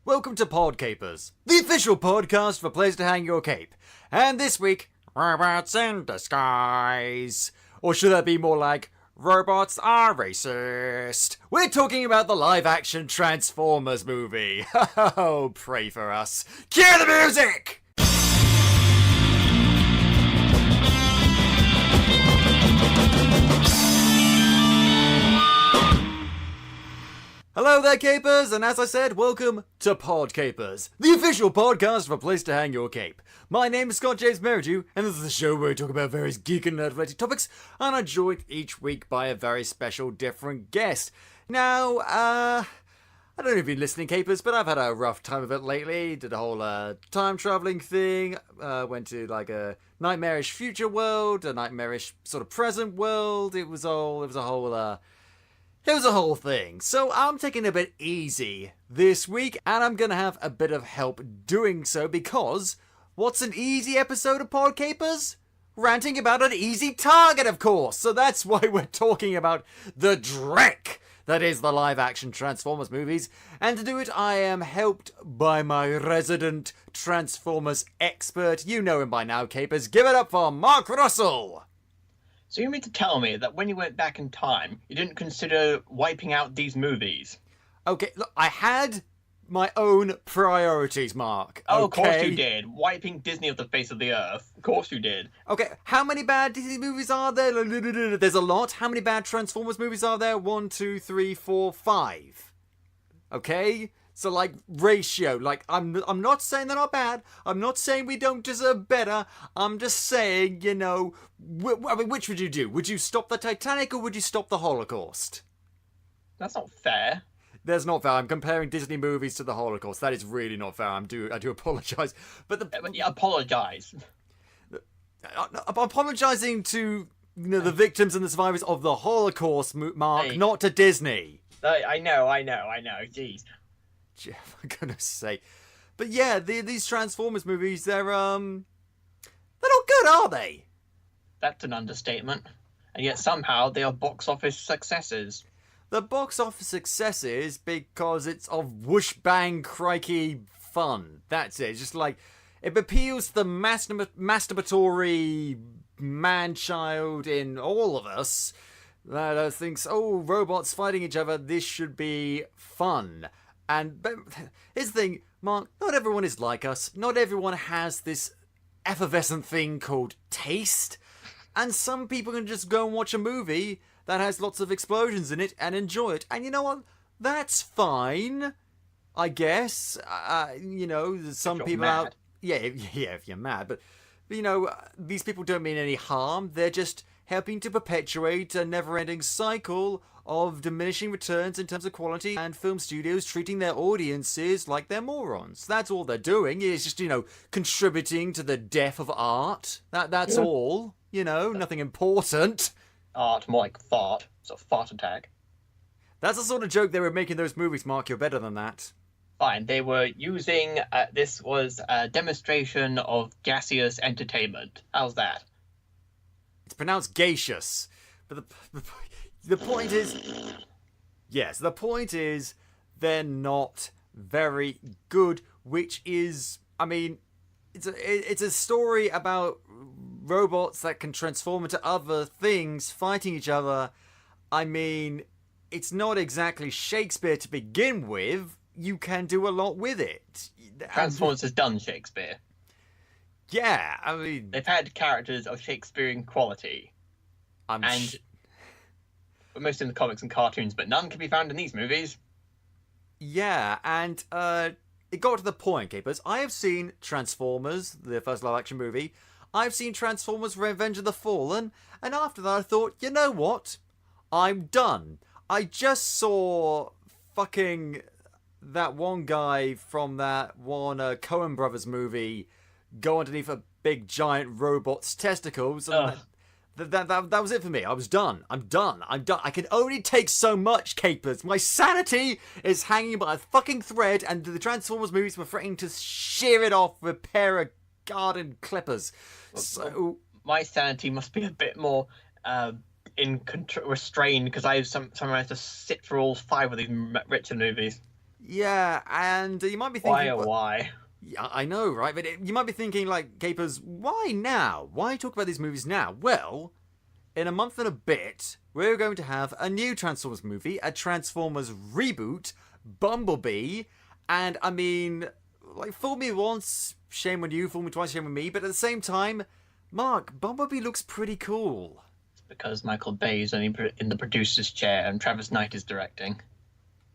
Welcome to PodCapers, the official podcast for a place to hang your cape. And this week, robots in disguise. Or should that be more like, robots are racist? We're talking about the live-action Transformers movie. Oh, pray for us. Cue the music! Hello there, Capers, and as I said, welcome to PodCapers, the official podcast for a place to hang your cape. My name is Scott James Merridew, and this is the show where we talk about various geek and nerd-related topics, and I'm joined each week by a very special, different guest. Now, I don't know if you've been listening, Capers, but I've had a rough time of it lately. Did a whole time-traveling thing, went to like a nightmarish future world, a nightmarish sort of present world. It was a whole thing. So I'm taking it a bit easy this week, and I'm going to have a bit of help doing so because what's an easy episode of PodCapers? Ranting about an easy target, of course. So that's why we're talking about the dreck that is the live-action Transformers movies. And to do it, I am helped by my resident Transformers expert. You know him by now, Capers. Give it up for Mark Russell! So you mean to tell me that when you went back in time, you didn't consider wiping out these movies? Okay, look, I had my own priorities, Mark. Oh, okay? Of course you did. Wiping Disney off the face of the earth. Of course you did. Okay, how many bad Disney movies are there? There's a lot. How many bad Transformers movies are there? 1, 2, 3, 4, 5. Okay? So, like, ratio. Like, I'm not saying they're not bad. I'm not saying we don't deserve better. I'm just saying, you know, I mean, which would you do? Would you stop the Titanic or would you stop the Holocaust? That's not fair. That's not fair. I'm comparing Disney movies to the Holocaust. That is really not fair. I do apologise. But apologise. I'm apologising to the victims and the survivors of the Holocaust, Mark, Hey. not to Disney. I know. Jeez. For goodness sake. But yeah, these Transformers movies, they're not good, are they? That's an understatement. And yet somehow they are box office successes. The box office successes because it's of whoosh bang crikey fun. That's it. It's just like it appeals to the masturbatory man-child in all of us that thinks, oh, robots fighting each other, this should be fun. But here's the thing, Mark, not everyone is like us. Not everyone has this effervescent thing called taste. And some people can just go and watch a movie that has lots of explosions in it and enjoy it. And you know what? That's fine, I guess. Some people out... Yeah, if you're mad. But, these people don't mean any harm. They're just helping to perpetuate a never-ending cycle of diminishing returns in terms of quality and film studios treating their audiences like they're morons. That's all they're doing. It's just, contributing to the death of art. That's all. Nothing important. Art, more like fart. It's a fart attack. That's the sort of joke they were making those movies, Mark. You're better than that. Fine, they were using... this was a demonstration of gaseous entertainment. How's that? It's pronounced gaseous. But the point is... Yes, the point is they're not very good, which is... I mean, it's a story about robots that can transform into other things fighting each other. I mean, it's not exactly Shakespeare to begin with. You can do a lot with it. Transformers has done Shakespeare. Yeah, I mean... They've had characters of Shakespearean quality. But most in the comics and cartoons, but none can be found in these movies. Yeah, and it got to the point, Capers. I have seen Transformers, the first live-action movie. I've seen Transformers Revenge of the Fallen, and after that I thought, you know what? I'm done. I just saw fucking that one guy from that one Coen Brothers movie go underneath a big giant robot's testicles, and that was it for me. I was done. I'm done. I can only take so much, Capers. My sanity is hanging by a fucking thread, and the Transformers movies were threatening to shear it off with a pair of garden clippers. So my sanity must be a bit more restrained because I have sometimes to sit for all 5 of these Richard movies. Yeah, and you might be thinking... Why, oh, why? Yeah, I know, right? But you might be thinking, like, Capers, why now? Why talk about these movies now? Well, in a month and a bit, we're going to have a new Transformers movie, a Transformers reboot, Bumblebee, and, I mean, like, fool me once, shame on you, fool me twice, shame on me, but at the same time, Mark, Bumblebee looks pretty cool. It's because Michael Bay is only in the producer's chair and Travis Knight is directing.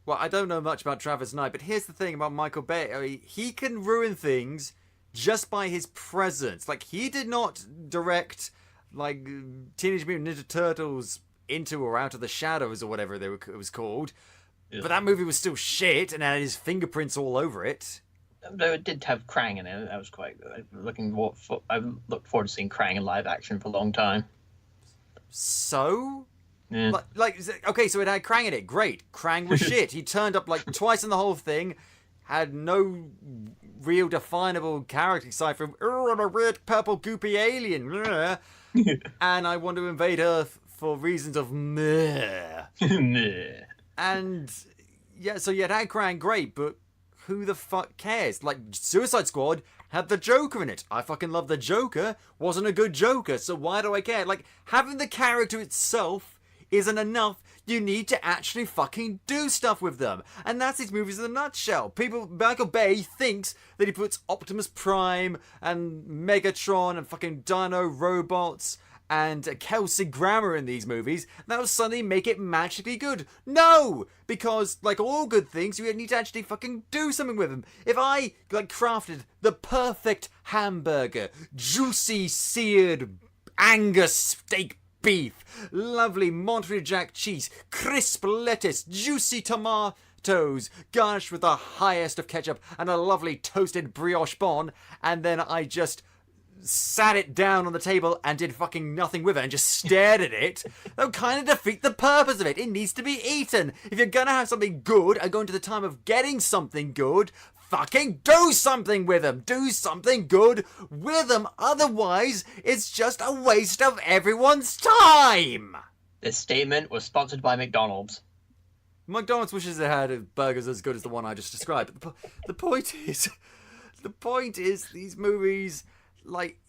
Well, I don't know much about Travis Knight, but here's the thing about Michael Bay. I mean, he can ruin things just by his presence. Like, he did not direct, like, Teenage Mutant Ninja Turtles Into or Out of the Shadows or whatever it was called. Ugh. But that movie was still shit and had his fingerprints all over it. Though it did have Krang in it. That was quite good. I looked forward to seeing Krang in live action for a long time. So? Yeah. Okay, so it had Krang in it. Great. Krang was shit. He turned up like twice in the whole thing, had no real definable character aside from a weird purple goopy alien. And I want to invade Earth for reasons of meh. And yeah, so you had Krang, great, but who the fuck cares? Like, Suicide Squad had the Joker in it. I fucking love the Joker. Wasn't a good Joker, so why do I care? Like, having the character itself isn't enough. You need to actually fucking do stuff with them. And that's these movies in a nutshell. Michael Bay thinks that he puts Optimus Prime and Megatron and fucking Dino robots and Kelsey Grammer in these movies, that'll suddenly make it magically good. No! Because, like all good things, you need to actually fucking do something with them. If I, like, crafted the perfect hamburger, juicy, seared Angus steak beef, lovely Montreal Jack cheese, crisp lettuce, juicy tomatoes, garnished with the highest of ketchup, and a lovely toasted brioche bun, and then I just sat it down on the table and did fucking nothing with it and just stared at it, that would kind of defeat the purpose of it. It needs to be eaten. If you're gonna have something good and going to the time of getting something good, fucking do something with them. Do something good with them. Otherwise, it's just a waste of everyone's time. This statement was sponsored by McDonald's. McDonald's wishes it had burgers as good as the one I just described. But the point is, these movies, like,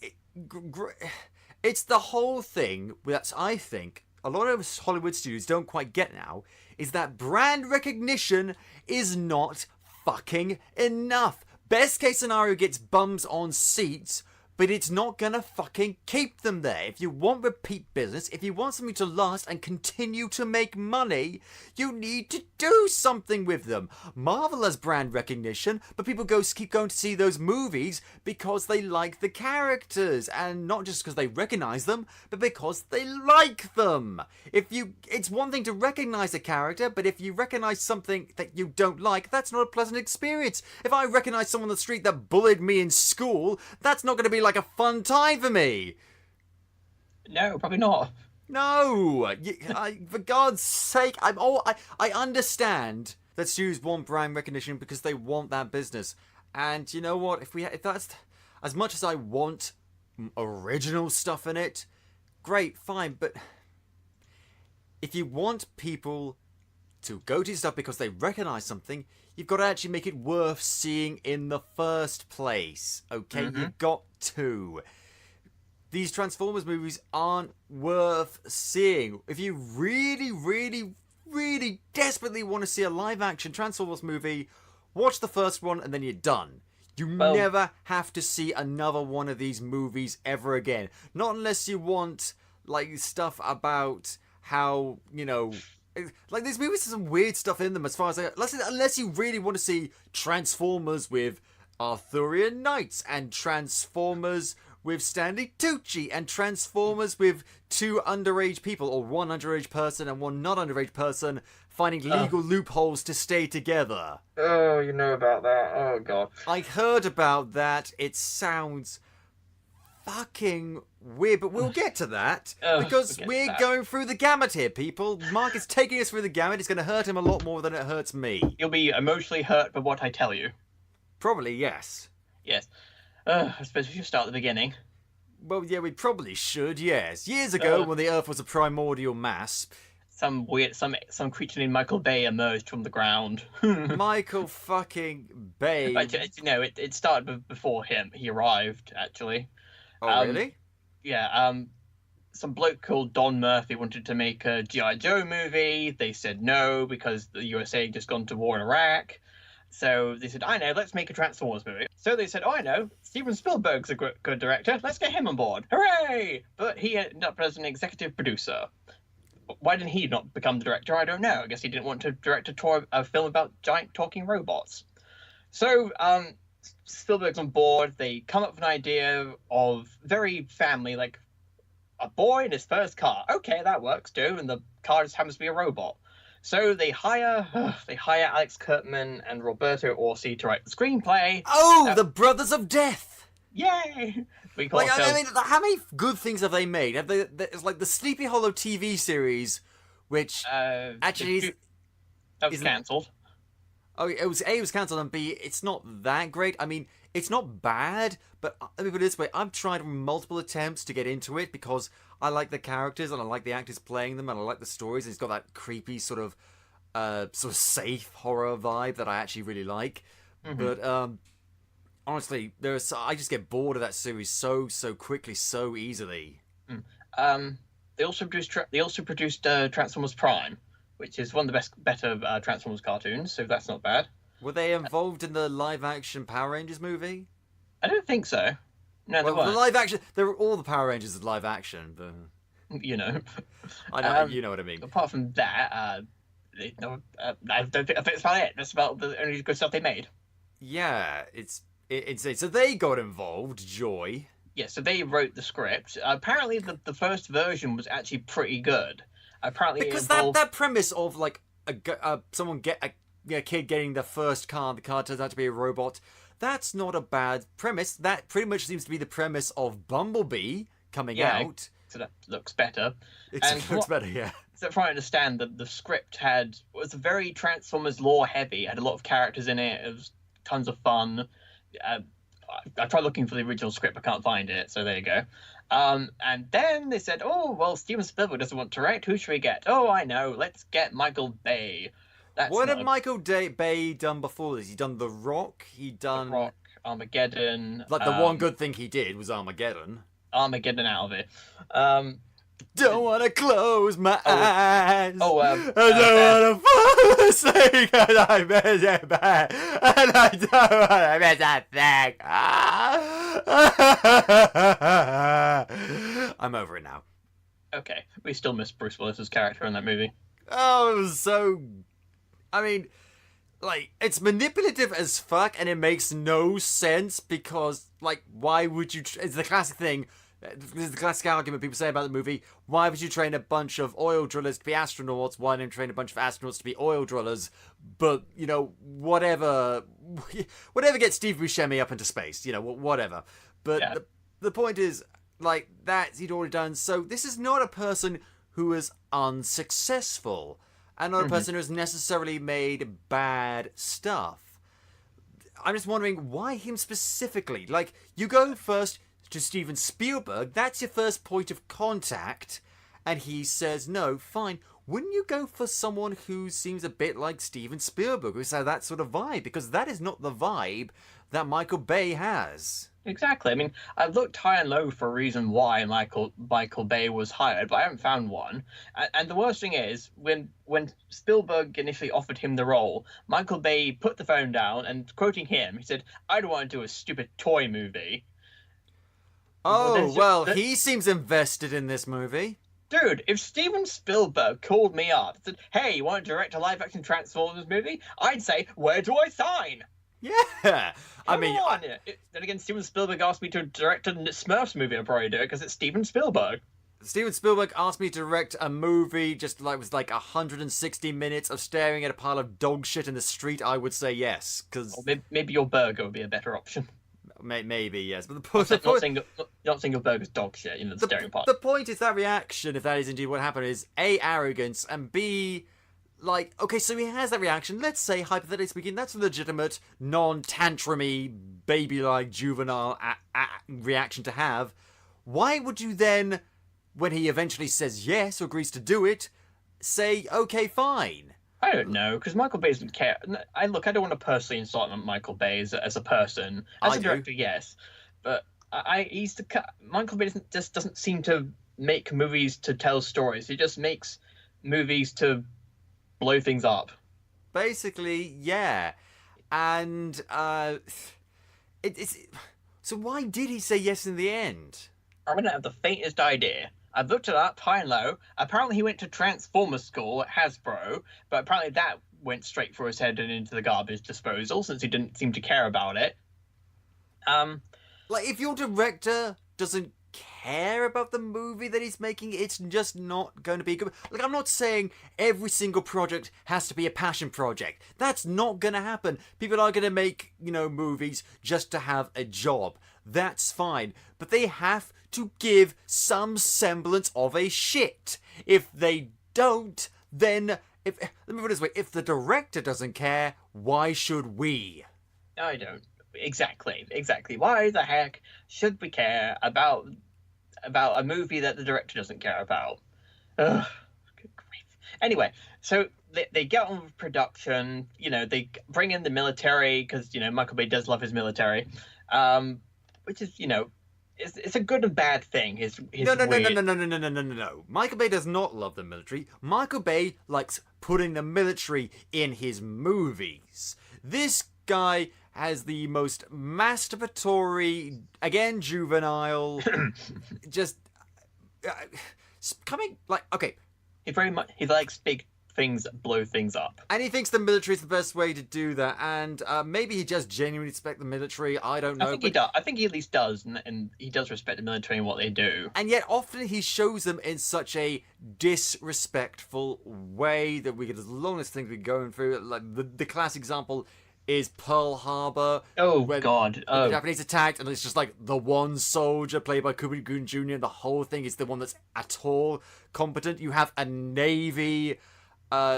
it's the whole thing that I think a lot of Hollywood studios don't quite get now, is that brand recognition is not fucking enough. Best case scenario gets bums on seats, but it's not gonna fucking keep them there. If you want repeat business, if you want something to last and continue to make money, you need to do something with them. Marvel has brand recognition, but people keep going to see those movies because they like the characters, and not just because they recognize them, but because they like them. It's one thing to recognize a character, but if you recognize something that you don't like, that's not a pleasant experience. If I recognize someone on the street that bullied me in school, that's not going to be like a fun time for me. No, probably not. No, for God's sake, I understand that studios want brand recognition because they want that business. And you know what? If that's as much as I want original stuff in it, great, fine. But if you want people to go to stuff because they recognize something, you've got to actually make it worth seeing in the first place. Okay, You've got to. These Transformers movies aren't worth seeing. If you really, really, really desperately want to see a live-action Transformers movie, watch the first one and then you're done. You never have to see another one of these movies ever again. Not unless you want, like, stuff about how, you know, like, these movies have some weird stuff in them as far as unless you really want to see Transformers with Arthurian knights and Transformers with Stanley Tucci and Transformers with two underage people, or one underage person and one not underage person, finding legal loopholes to stay together. Oh, you know about that. Oh, God. I heard about that. It sounds fucking weird, but we'll get to that because we're going through the gamut here, people. Mark is taking us through the gamut. It's going to hurt him a lot more than it hurts me. You'll be emotionally hurt by what I tell you. Probably, yes. Yes. I suppose we should start at the beginning. Well, yeah, we probably should, yes. Years ago, when the Earth was a primordial mass, some creature named Michael Bay emerged from the ground. Michael fucking Bay. It started before him. He arrived, actually. Oh, really? Yeah. Some bloke called Don Murphy wanted to make a G.I. Joe movie. They said no because the USA had just gone to war in Iraq. So they said, I know, let's make a Transformers movie. So they said, oh, I know, Steven Spielberg's a good director. Let's get him on board. Hooray! But he ended up as an executive producer. Why didn't he not become the director? I don't know. I guess he didn't want to direct a film about giant talking robots. So Spielberg's on board. They come up with an idea of very family, like a boy in his first car. Okay, that works too. And the car just happens to be a robot. So they hire Alex Kurtzman and Roberto Orsi to write the screenplay. Oh, the Brothers of Death! Yay! I mean, how many good things have they made? It's like the Sleepy Hollow TV series, which actually that was cancelled. Oh, it was cancelled, and B, it's not that great. I mean, it's not bad, but let me put it this way: I've tried multiple attempts to get into it because I like the characters and I like the actors playing them and I like the stories. And it's got that creepy sort of safe horror vibe that I actually really like. Mm-hmm. But honestly, I just get bored of that series so quickly, so easily. They also produced Transformers Prime, which is one of the better Transformers cartoons. So that's not bad. Were they involved in the live-action Power Rangers movie? I don't think so. No, they weren't. The live-action... All the Power Rangers are live-action, but... You know. I know, you know what I mean. Apart from that, I think that's about it. That's about the only good stuff they made. Yeah, it's insane. So they got involved, Joy. Yeah, so they wrote the script. Apparently, the first version was actually pretty good. Apparently, because that premise of like a kid getting the first car, the car turns out to be a robot. That's not a bad premise. That pretty much seems to be the premise of Bumblebee coming out. So that looks better. It looks better, yeah. So if I understand, the script was very Transformers lore heavy. It had a lot of characters in it. It was tons of fun. I tried looking for the original script, I can't find it. So there you go. And then they said, oh, well, Steven Spielberg doesn't want to direct. Who should we get? Oh, I know. Let's get Michael Bay. What had Michael Bay done before this? He done The Rock. He done The Rock, Armageddon. Like the one good thing he did was Armageddon. Armageddon out of it. Don't want to close my eyes. I don't want to fall asleep because I miss it back. And I don't want to miss that thing. I'm over it now. Okay. We still miss Bruce Willis's character in that movie. Oh, it was so... I mean, like, it's manipulative as fuck and it makes no sense because, like, why would you... It's the classic thing. This is the classic argument people say about the movie. Why would you train a bunch of oil drillers to be astronauts? Why didn't you train a bunch of astronauts to be oil drillers? But, you know, whatever gets Steve Buscemi up into space, you know, whatever. But yeah. The point is, like, that he'd already done. So this is not a person who is unsuccessful and not a person who has necessarily made bad stuff. I'm just wondering, why him specifically? Like, you go first to Steven Spielberg, that's your first point of contact, and he says no, fine. Wouldn't you go for someone who seems a bit like Steven Spielberg, who's had that sort of vibe? Because that is not the vibe that Michael Bay has. Exactly. I mean, I've looked high and low for a reason why Michael Bay was hired, but I haven't found one. And the worst thing is, when Spielberg initially offered him the role, Michael Bay put the phone down and, quoting him, he said, I don't want to do a stupid toy movie. Oh, well, he seems invested in this movie. Dude, if Steven Spielberg called me up and said, hey, you want to direct a live-action Transformers movie? I'd say, where do I sign? Yeah. Then again, Steven Spielberg asked me to direct a Smurfs movie. I'd probably do it because it's Steven Spielberg. Steven Spielberg asked me to direct a movie just like was like 160 minutes of staring at a pile of dog shit in the street. I would say yes, because maybe your burger would be a better option. Maybe yes, but not saying your burger's dog shit in the staring part. The point is that reaction, if that is indeed what happened, is A, arrogance, and B, like, okay, so he has that reaction. Let's say, hypothetically speaking, that's a legitimate, non-tantrumy, baby-like, juvenile reaction to have. Why would you then, when he eventually says yes or agrees to do it, say, okay, fine? I don't know, because Michael Bay doesn't care. I don't want to personally insult Michael Bay as a person. As I a do. director, yes, but Michael Bay doesn't seem to make movies to tell stories. He just makes movies to blow things up. Basically, yeah. And it's so why did he say yes in the end? I don't have the faintest idea. I've looked it up high and low. Apparently, he went to Transformers school at Hasbro, but apparently that went straight for his head and into the garbage disposal since he didn't seem to care about it. Like, if your director doesn't care about the movie that he's making, it's just not going to be good. Like, I'm not saying every single project has to be a passion project. That's not going to happen. People are going to make, movies just to have a job. That's fine. But they have to give some semblance of a shit. If they don't, then let me put it this way, if the director doesn't care, why should we? I don't. Exactly. Why the heck should we care about a movie that the director doesn't care about? Ugh, good grief. Anyway, so they get on with production. They bring in the military because Michael Bay does love his military, which is it's a good and bad thing. No. Michael Bay does not love the military. Michael Bay likes putting the military in his movies. This guy has the most masturbatory, again, juvenile, just coming, like, okay. He likes big things that blow things up. And he thinks the military is the best way to do that. And maybe he just genuinely respects the military. I don't know. I think he does. I think he at least does. And he does respect the military and what they do. And yet often he shows them in such a disrespectful way that we get as long as things we're going through. Like the classic example is Pearl Harbor. Oh, God. The Japanese attacked, and it's just like the one soldier played by Cuba Gooding Jr., and the whole thing is the one that's at all competent. You have a Navy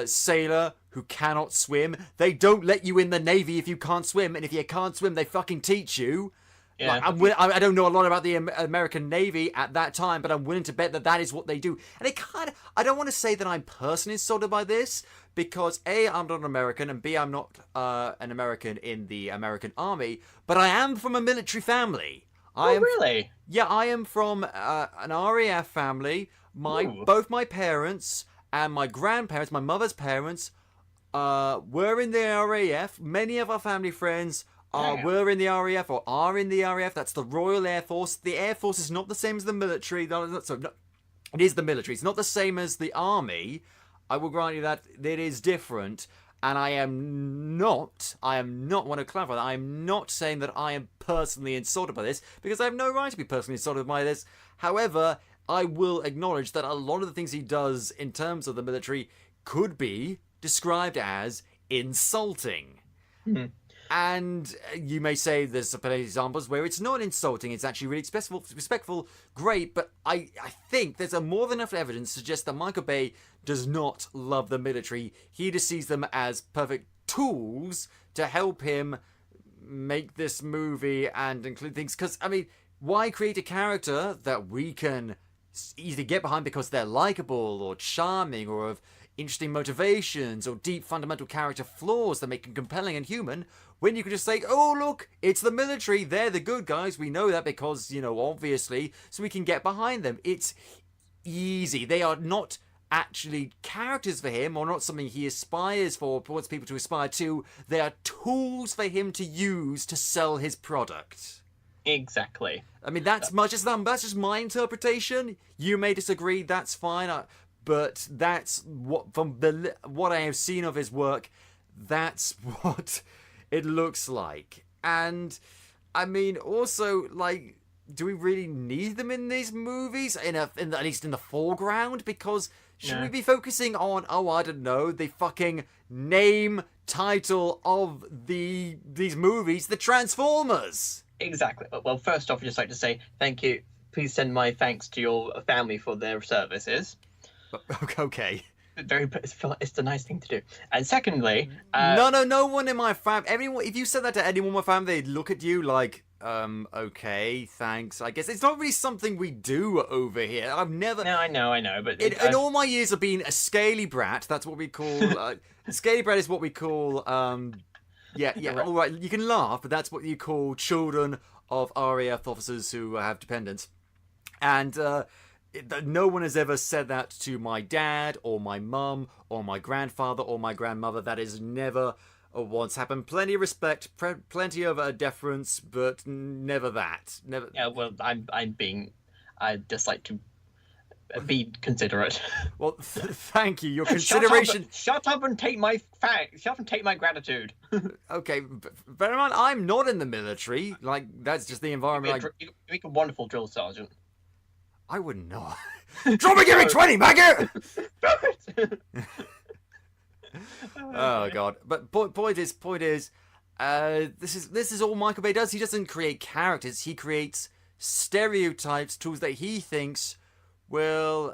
sailor who cannot swim. They don't let you in the Navy if you can't swim, and if you can't swim, they fucking teach you. Yeah. Like, I don't know a lot about the American Navy at that time, but I'm willing to bet that is what they do. And I don't want to say that I'm personally insulted by this, because A, I'm not an American, and B, I'm not an American in the American Army, but I am from a military family. Really? Yeah, I am from an RAF family. Both my parents and my grandparents, my mother's parents, were in the RAF. Many of our family friends were in the RAF or are in the RAF. That's the Royal Air Force. The Air Force is not the same as the military. It is the military. It's not the same as the Army. I will grant you that it is different. And I want to clarify that, I am not saying that I am personally insulted by this, because I have no right to be personally insulted by this. However, I will acknowledge that a lot of the things he does in terms of the military could be described as insulting. Mm-hmm. And you may say there's some examples where it's not insulting, it's actually really respectful, great, but I think there's more than enough evidence to suggest that Michael Bay does not love the military. He just sees them as perfect tools to help him make this movie and include things. Because, I mean, why create a character that we can either get behind because they're likable or charming or of interesting motivations or deep fundamental character flaws that make them compelling and human, when you can just say, oh, look, it's the military, they're the good guys, we know that because, obviously, so we can get behind them. It's easy. They are not actually characters for him, or not something he aspires for, wants people to aspire to. They are tools for him to use to sell his product. Exactly. I mean, that's just my interpretation. You may disagree, that's fine. But that's what I have seen of his work, that's what it looks like. And I mean, also, like, do we really need them in these movies? At least in the foreground? Because should we be focusing on, I don't know, the fucking name title of these movies, the Transformers? Exactly. Well, first off, I'd just like to say thank you. Please send my thanks to your family for their services. Okay. It's the nice thing to do. And secondly, no one in my family. If you said that to anyone in my family, they'd look at you like, okay, thanks. I guess it's not really something we do over here. I've never. No, I know, but In all my years of being a scaly brat, that's what we call. Scaly brat is what we call. Yeah. All right, you can laugh, but that's what you call children of RAF officers who have dependents, and no one has ever said that to my dad or my mum or my grandfather or my grandmother. That is never once happened. Plenty of respect, plenty of deference, but never that. Never. Yeah, well, I just like to be considerate. Well, thank you. Your consideration. Shut up and take my Shut up and take my gratitude. Okay, bear in mind, I'm not in the military. Like, that's just the environment. You make a wonderful drill sergeant. I wouldn't know. Drop me, give me 20, maggot! Oh god! But point is, this is all Michael Bay does. He doesn't create characters. He creates stereotypes, tools that he thinks will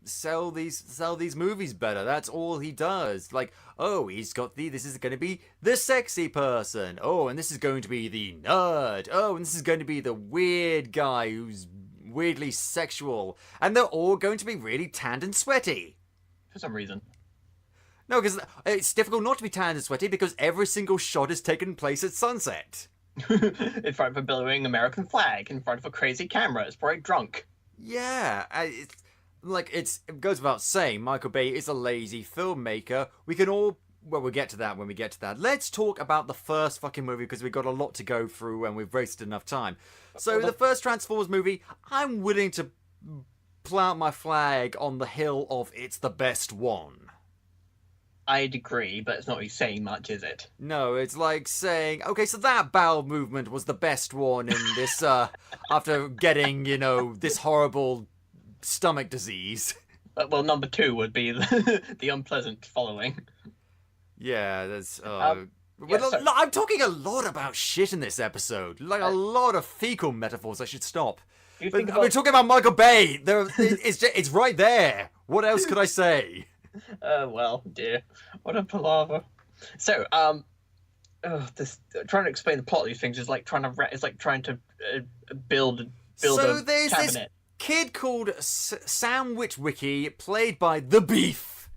sell these movies better. That's all he does. Like, oh, he's got this is going to be the sexy person. Oh, and this is going to be the nerd. Oh, and this is going to be the weird guy who's weirdly sexual. And they're all going to be really tanned and sweaty. For some reason. No, because it's difficult not to be tanned and sweaty because every single shot is taken place at sunset. In front of a billowing American flag, in front of a crazy camera. It's probably drunk. Yeah, it goes without saying, Michael Bay is a lazy filmmaker. We can all, well, we'll get to that when we get to that. Let's talk about the first fucking movie because we've got a lot to go through and we've wasted enough time. So the first Transformers movie, I'm willing to plant my flag on the hill of it's the best one. I'd agree, but it's not really saying much, is it? No, it's like saying, okay, so that bowel movement was the best one in this, after getting, this horrible stomach disease. Well, number 2 would be the unpleasant following. Yeah, that's... I'm talking a lot about shit in this episode. Like, a lot of fecal metaphors. I should stop. We're talking about Michael Bay. It's right there. What else could I say? Well, dear. What a palaver. So, trying to explain the plot of these things is like trying to build so a there's cabinet. This kid called Sam Witwicky, played by The Beef.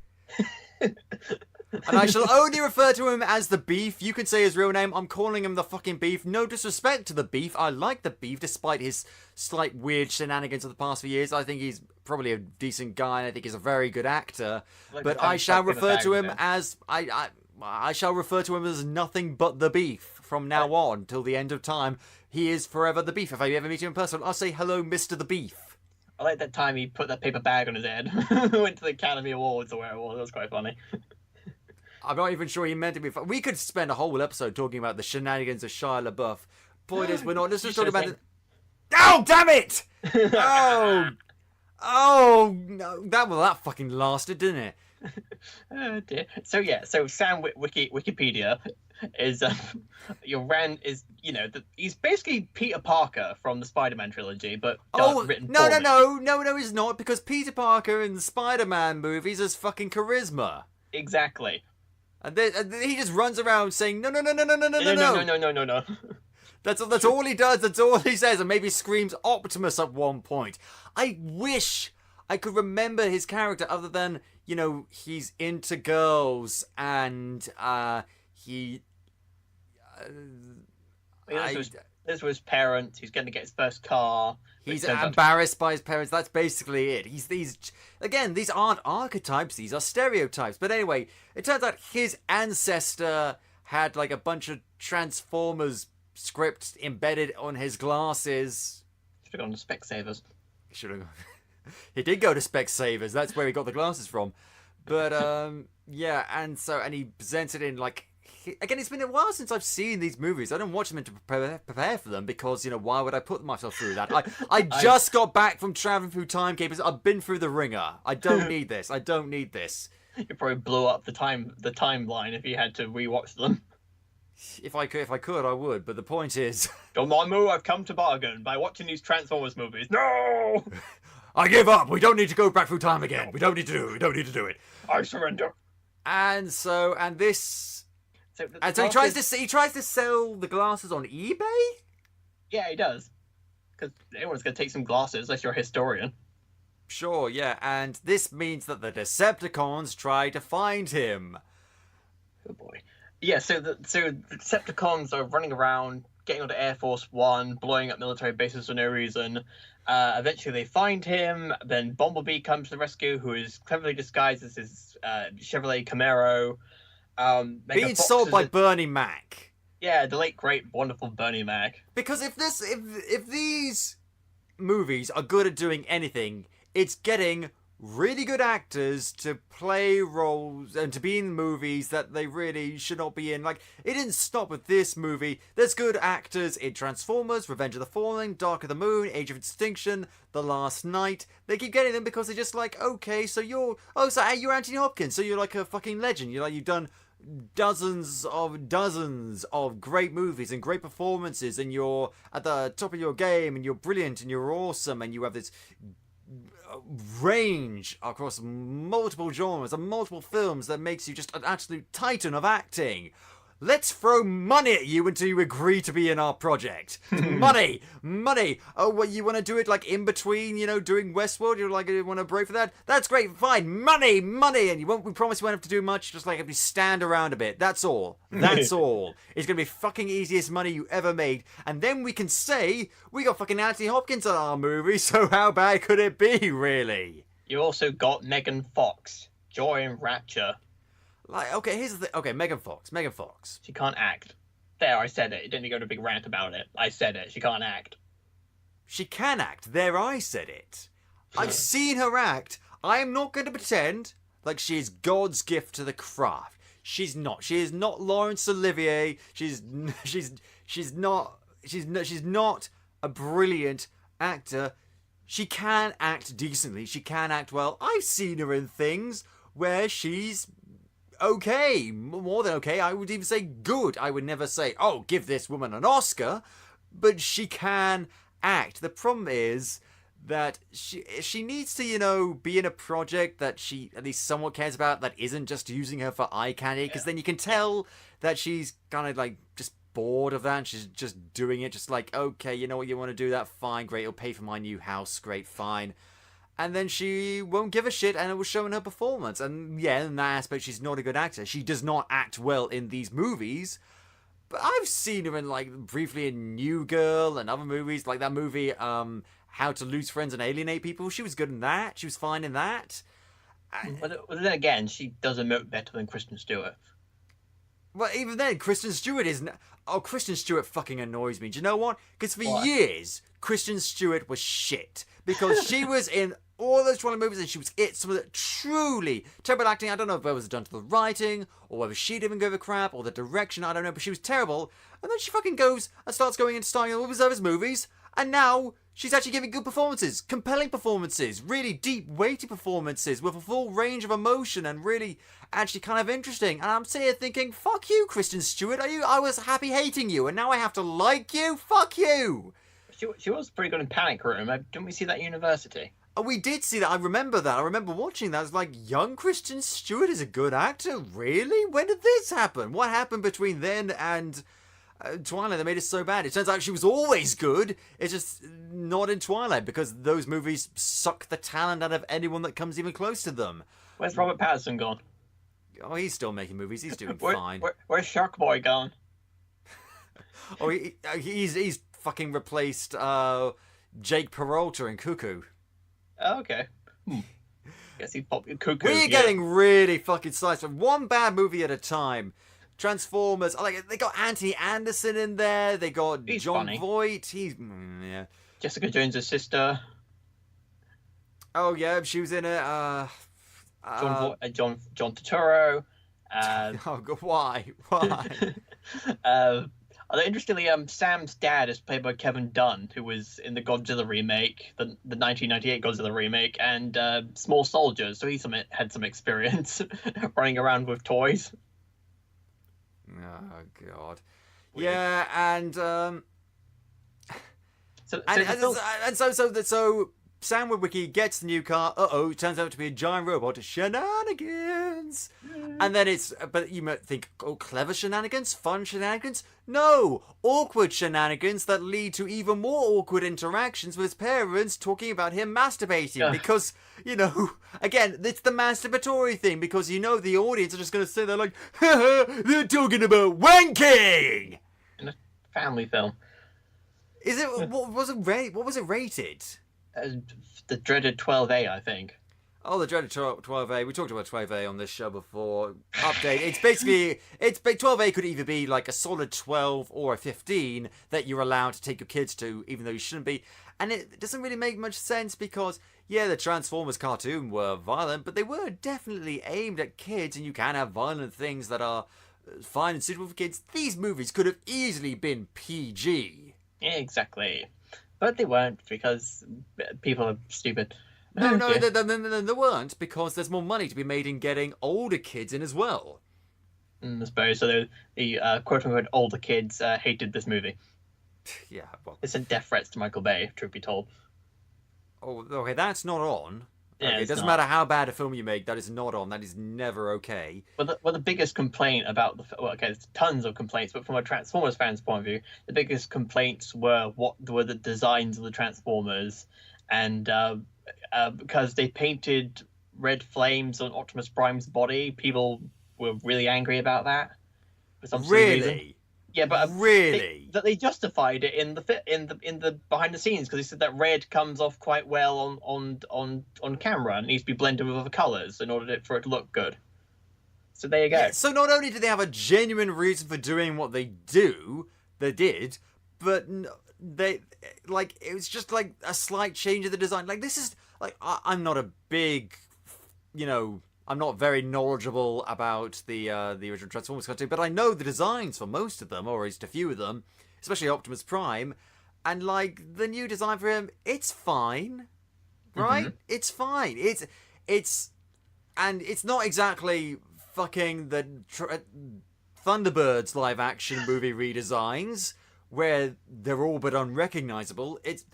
And I shall only refer to him as The Beef. You can say his real name. I'm calling him The fucking Beef. No disrespect to The Beef. I like The Beef, despite his slight weird shenanigans of the past few years. I think he's probably a decent guy, and I think he's a very good actor. But I shall refer to him as... I shall refer to him as nothing but The Beef from now on till the end of time. He is forever The Beef. If I ever meet him in person, I'll say, hello, Mr. The Beef. I like that time he put that paper bag on his head. Went to the Academy Awards or where it was. That was quite funny. I'm not even sure he meant to be. We could spend a whole episode talking about the shenanigans of Shia LaBeouf. Point is, we're not. Let's just talk about it. Oh, damn it! Oh, no. That fucking lasted, didn't it? Oh dear. So Sam Wikipedia is he's basically Peter Parker from the Spider-Man trilogy, but written poorly. No, he's not, because Peter Parker in the Spider-Man movies has fucking charisma. Exactly. And he just runs around saying no. No. That's all he does. That's all he says, and maybe screams Optimus at one point. I wish I could remember his character other than he's into girls and he. This was his parents. He's going to get his first car. He's embarrassed by his parents. That's basically it. These aren't archetypes. These are stereotypes. But anyway, it turns out his ancestor had like a bunch of Transformers scripts embedded on his glasses. Should have gone to Specsavers. Should have. He did go to Specsavers. That's where he got the glasses from. But yeah, and he presents it in like. Again, it's been a while since I've seen these movies. I don't watch them to prepare for them because, why would I put myself through that? I just got back from traveling through Timecapers. I've been through the ringer. I don't need this. You probably blew up the timeline if you had to rewatch them. If I could, I would. But the point is... Dormammu, I've come to bargain by watching these Transformers movies. No! I give up. We don't need to go back through time again. We don't need to do it. I surrender. And so he tries to sell the glasses on eBay? Yeah, he does. Because everyone's going to take some glasses, unless you're a historian. Sure, yeah, and this means that the Decepticons try to find him. Oh boy. Yeah, so the Decepticons are running around, getting onto Air Force One, blowing up military bases for no reason. Eventually they find him, then Bumblebee comes to the rescue, who is cleverly disguised as his Chevrolet Camaro. Being sold by Bernie Mac. Yeah, the late, great, wonderful Bernie Mac. Because if these movies are good at doing anything, it's getting really good actors to play roles and to be in movies that they really should not be in. Like, it didn't stop with this movie. There's good actors in Transformers, Revenge of the Fallen, Dark of the Moon, Age of Extinction, The Last Night. They keep getting them because they're just like, okay, so you're Anthony Hopkins, so you're like a fucking legend. You've done dozens of great movies and great performances, and you're at the top of your game, and you're brilliant, and you're awesome, and you have this range across multiple genres and multiple films that makes you just an absolute titan of acting. Let's throw money at you until you agree to be in our project. Money. Oh, well, you want to do it like in between, doing Westworld? You want to break for that? That's great. Fine. Money. And we promise you won't have to do much. Just like if you stand around a bit. That's all. That's all. It's gonna be fucking easiest money you ever made, and then we can say we got fucking Anthony Hopkins on our movie. So how bad could it be, really? You also got Megan Fox, Joy and Rapture. Like, okay, here's the thing. Okay, Megan Fox. She can't act. There, I said it. You didn't go to a big rant about it. I said it. She can't act. She can act. There, I said it. I've seen her act. I am not going to pretend like she is God's gift to the craft. She's not. She is not Laurence Olivier. She's not a brilliant actor. She can act decently. She can act well. I've seen her in things where she's okay, more than okay. I would even say good. I would never say, oh, give this woman an Oscar, but she can act. The problem is that she needs to, be in a project that she at least somewhat cares about, that isn't just using her for eye candy, because then you can tell that she's kind of like just bored of that, and she's just doing it just like, okay, you know what you want to do, that, fine, great, it'll pay for my new house, great, fine. And then she won't give a shit, and it will show in her performance. And yeah, in that aspect, she's not a good actor. She does not act well in these movies. But I've seen her in, like, briefly in New Girl and other movies, like that movie, How to Lose Friends and Alienate People. She was good in that. She was fine in that. But then again, she does emote better than Kristen Stewart. Well, even then, Kristen Stewart isn't... Oh, Kristen Stewart fucking annoys me. Do you know what? Because for years, Kristen Stewart was shit. Because she was in all those Twilight movies, and she was some of the truly terrible acting. I don't know if it was done to the writing, or whether she didn't give a crap, or the direction, I don't know, but she was terrible. And then she fucking goes and starts going into starring in all of his movies, and now she's actually giving good performances, compelling performances, really deep, weighty performances, with a full range of emotion, and really actually kind of interesting. And I'm sitting here thinking, fuck you, Kristen Stewart. I was happy hating you, and now I have to like you? Fuck you! She was pretty good in Panic Room. Didn't we see that at university? Oh, we did see that. I remember that. I remember watching that. I was like, young Kristen Stewart is a good actor? Really? When did this happen? What happened between then and Twilight that made it so bad? It turns out she was always good. It's just not in Twilight, because those movies suck the talent out of anyone that comes even close to them. Where's Robert Pattinson gone? Oh, he's still making movies. He's doing fine. Where's Shark Boy gone? Oh, he's fucking replaced Jake Peralta in Cuckoo. Oh, okay. Guess he's Cuckoo. We're getting really fucking sliced from one bad movie at a time. Transformers. Like, they got Anthony Anderson in there. They got He's John funny. Voight. Yeah. Jessica Jones' sister. Oh yeah, she was in it. John Turturro. Oh God, why? Although interestingly, Sam's dad is played by Kevin Dunn, who was in the Godzilla remake, the 1998 Godzilla remake, and Small Soldiers. So he's had some experience running around with toys. Oh God. Weird. Yeah, and Sam Witwicky gets the new car. It turns out to be a giant robot. Shenanigans. And then but you might think, clever shenanigans? Fun shenanigans? No! Awkward shenanigans that lead to even more awkward interactions with his parents talking about him masturbating. Because, again, it's the masturbatory thing. Because the audience are just going to sit there like, they're talking about wanking! In a family film. Is it? What was it rated? The dreaded 12A, I think. Oh, the dreaded 12A. We talked about 12A on this show before. Update. It's basically 12A could either be like a solid 12 or a 15 that you're allowed to take your kids to, even though you shouldn't be. And it doesn't really make much sense because, yeah, the Transformers cartoon were violent, but they were definitely aimed at kids, and you can have violent things that are fine and suitable for kids. These movies could have easily been PG. Yeah, exactly. But they weren't because people are stupid. No, they weren't, because there's more money to be made in getting older kids in as well. I suppose. So the quote-unquote older kids hated this movie. Yeah, well... They sent death threats to Michael Bay, truth be told. Oh, okay, that's not on. Yeah, it doesn't matter how bad a film you make, that is not on. That is never okay. Well, the biggest complaint about there's tons of complaints, but from a Transformers fan's point of view, the biggest complaints were the designs of the Transformers, and because they painted red flames on Optimus Prime's body, people were really angry about that for some reason. Yeah, but really, they justified it in the behind the scenes because they said that red comes off quite well on camera and needs to be blended with other colors in order for it to look good. So there you go. Yeah, so not only did they have a genuine reason for doing what they did, but it was just like a slight change of the design. Like this is like I'm not a big, I'm not very knowledgeable about the original Transformers cartoon, but I know the designs for most of them, or at least a few of them, especially Optimus Prime, and like the new design for him, it's fine, right? Mm-hmm. It's fine. And it's not exactly fucking the Thunderbirds live action movie redesigns where they're all but unrecognizable. It's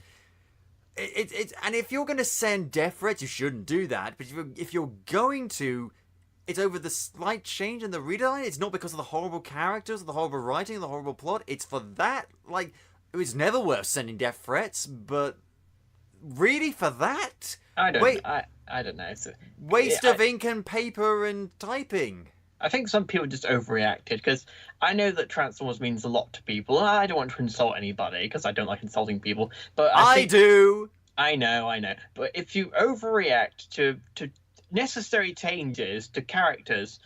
and if you're going to send death threats, you shouldn't do that. But if you're going to, it's over the slight change in the redesign. It's not because of the horrible characters, or the horrible writing, or the horrible plot. It's for that. Like, it was never worth sending death threats. But really, for that, I don't know. It's waste of ink and paper and typing. I think some people just overreacted because I know that Transformers means a lot to people. I don't want to insult anybody because I don't like insulting people. But I do. I know. But if you overreact to necessary changes to characters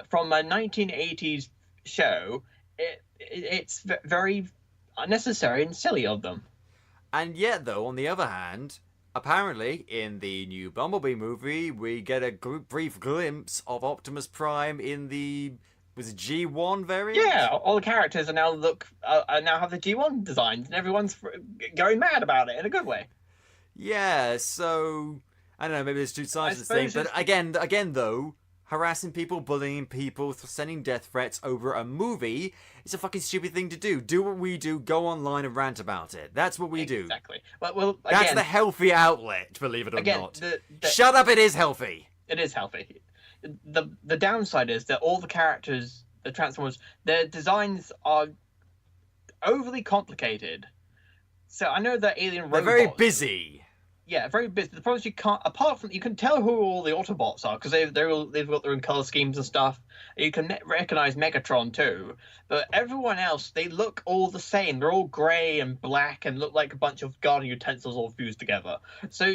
from a 1980s show, it's very unnecessary and silly of them. And yet, though, on the other hand, apparently, in the new Bumblebee movie, we get a brief glimpse of Optimus Prime in the G1 variant. Yeah, all the characters are now have the G1 designs, and everyone's going mad about it in a good way. Yeah, so I don't know. Maybe there's two sides to this thing, but again, though, harassing people, bullying people, sending death threats over a movie is a fucking stupid thing to do. Do what we do. Go online and rant about it. That's what we do. Exactly. Well, again, that's the healthy outlet, believe it or not. Shut up, it is healthy. It is healthy. The downside is that all the characters, the Transformers, their designs are overly complicated. So I know that alien robots... They're very busy. Yeah, very busy. The problem is you can tell who all the Autobots are because they've got their own color schemes and stuff. You can recognize Megatron too, but everyone else, they look all the same. They're all grey and black and look like a bunch of garden utensils all fused together. So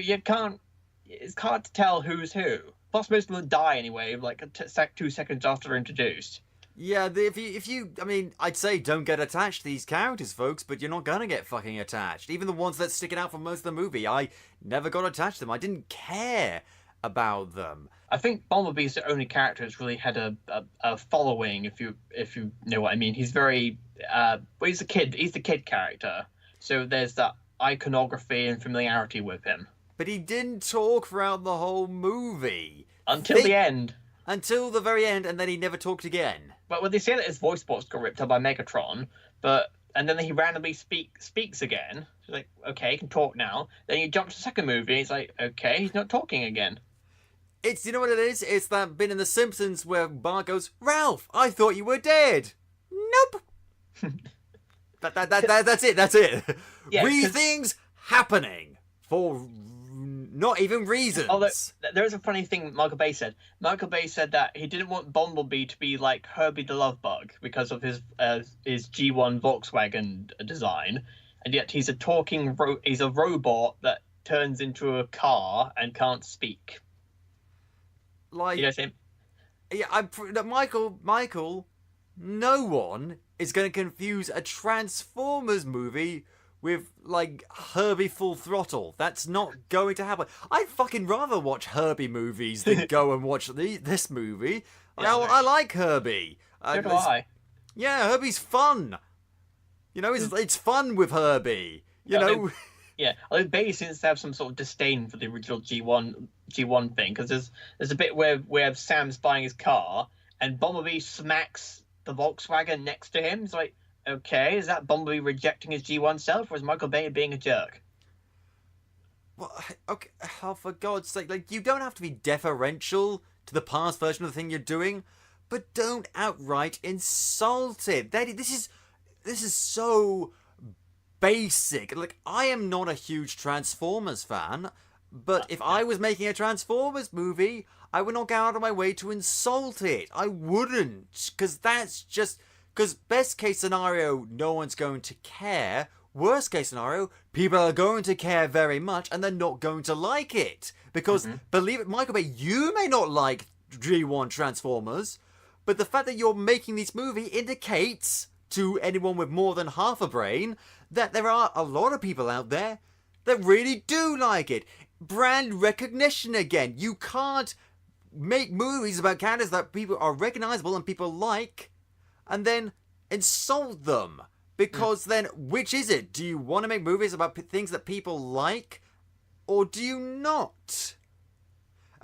it's hard to tell who's who. Plus, most of them die anyway, like 2 seconds after they're introduced. Yeah, I'd say don't get attached to these characters, folks, but you're not gonna get fucking attached. Even the ones that sticking out for most of the movie, I never got attached to them. I didn't care about them. I think Bumblebee's the only character that's really had a following, if you know what I mean. He's very, he's the kid character, so there's that iconography and familiarity with him. But he didn't talk throughout the whole movie. Until the end. Until the very end, and then he never talked again. Well, they say that his voice box got ripped up by Megatron, but and then he randomly speaks again. She's like, okay, he can talk now. Then you jump to the second movie, and it's like, okay, he's not talking again. It's, you know what it is? It's that bit in The Simpsons where Bart goes, Ralph, I thought you were dead. Nope. That's it. That's it. Yeah, things happening for not even reasons. Although there is a funny thing Michael Bay said. Michael Bay said that he didn't want Bumblebee to be like Herbie the Love Bug because of his G1 Volkswagen design, and yet he's he's a robot that turns into a car and can't speak. Like, you know what I'm saying? Yeah, Michael, no one is going to confuse a Transformers movie with, like, Herbie Full Throttle. That's not going to happen. I'd fucking rather watch Herbie movies than go and watch this movie. Yeah, I like Herbie. So do I. Yeah, Herbie's fun. You know, it's fun with Herbie. You know. Yeah, although Bay seems to have some sort of disdain for the original G1 thing, because there's a bit where Sam's buying his car and Bumblebee smacks the Volkswagen next to him. It's like, okay, is that Bumblebee rejecting his G1 self, or is Michael Bay being a jerk? Well, okay, oh, for God's sake, like, you don't have to be deferential to the past version of the thing you're doing, but don't outright insult it. This is so basic. Like, I am not a huge Transformers fan, but if I was making a Transformers movie, I would not go out of my way to insult it. I wouldn't, because best case scenario, no one's going to care. Worst case scenario, people are going to care very much, and they're not going to like it. Because, believe it, Michael Bay, you may not like G1 Transformers, but the fact that you're making this movie indicates to anyone with more than half a brain that there are a lot of people out there that really do like it. Brand recognition again. You can't make movies about characters that people are recognizable and people like and then insult them. Because then, which is it? Do you want to make movies about things that people like, or do you not?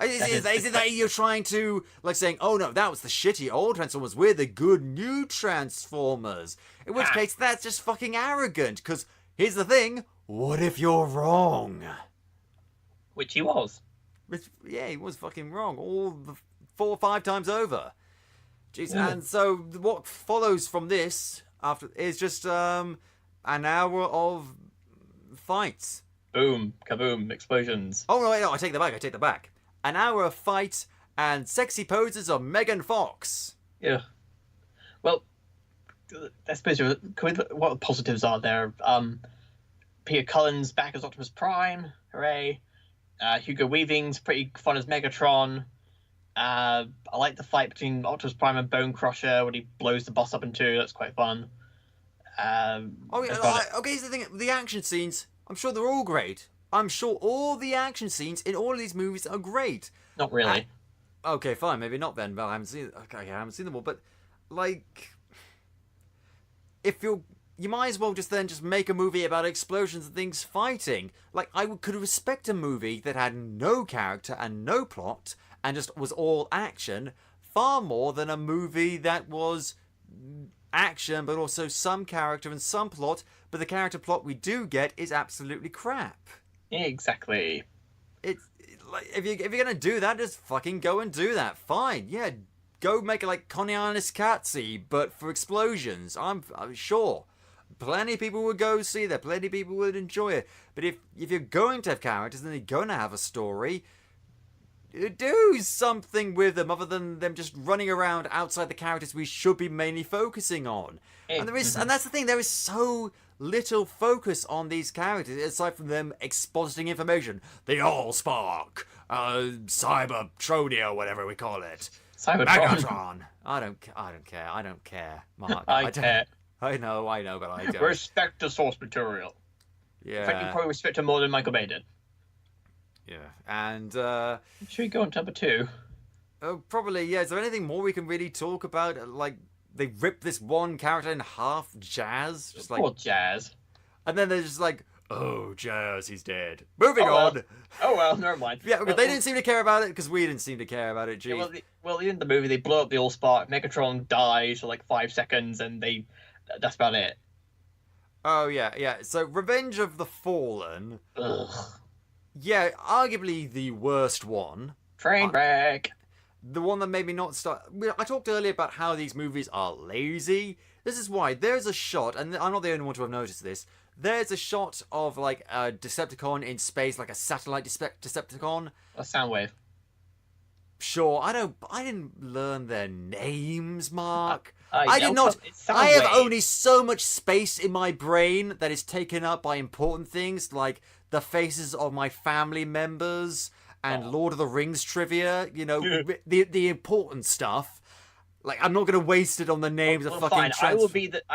Is it that you're trying to, like, saying, oh no, that was the shitty old Transformers, we're the good new Transformers? In which case, that's just fucking arrogant, because here's the thing, what if you're wrong? Which he was. Yeah, he was fucking wrong, all the 4 or 5 times over. Jeez, and so what follows from this after is just an hour of fights. Boom, kaboom, explosions. Oh no, I take that back. An hour of fight and sexy poses of Megan Fox. Yeah. Well, I suppose what positives are there? Peter Cullen's back as Optimus Prime. Hooray. Hugo Weaving's pretty fun as Megatron. I like the fight between Optimus Prime and Bone Crusher when he blows the boss up in two. That's quite fun. Okay, here's the thing. The action scenes, I'm sure they're all great. I'm sure all the action scenes in all of these movies are great. Not really. Okay, fine. Maybe not then. But I haven't seen them all. But, like, if you might as well just make a movie about explosions and things fighting. Like, I could respect a movie that had no character and no plot and just was all action far more than a movie that was action but also some character and some plot, but the character plot we do get is absolutely crap. Exactly. It's like, if you're gonna do that, just fucking go and do that. Fine, yeah, go make it like Coney Island Scatzy, but for explosions. I'm sure plenty of people would go see that. Plenty of people would enjoy it. But if you're going to have characters and you're going to have a story, do something with them other than them just running around outside the characters we should be mainly focusing on. And that's the thing. There is so little focus on these characters aside from them expositing information. The Allspark, Cybertronia, whatever we call it. Megatron. I don't care, Mark. I care. I know, but I don't. Respect the source material. Yeah. In fact, you probably respect it more than Michael Bay did. Yeah, and should we go on to number 2? Oh, probably. Yeah. Is there anything more we can really talk about? Like, they ripped this one character in half, Jazz. Just like, poor Jazz. And then they're just like, oh, Jazz, he's dead. Moving on. Oh well, never mind. Yeah, okay, they didn't seem to care about it because we didn't seem to care about it. Geez. Yeah, well, in the movie, they blow up the Allspark. Megatron dies for like 5 seconds, and that's about it. Oh, yeah. So, Revenge of the Fallen. Ugh. Yeah, arguably the worst one. Train wreck. The one that made me not start. I talked earlier about how these movies are lazy. This is why. There's a shot, and I'm not the only one to have noticed this. There's a shot of like a Decepticon in space, like a satellite Decepticon. A Soundwave. Sure, I didn't learn their names, Mark. I did not. It's I have Soundwave. only so much space in my brain that is taken up by important things like the faces of my family members and Lord of the Rings trivia. You know, the important stuff. Like, I'm not going to waste it on the names of fucking. Fine. I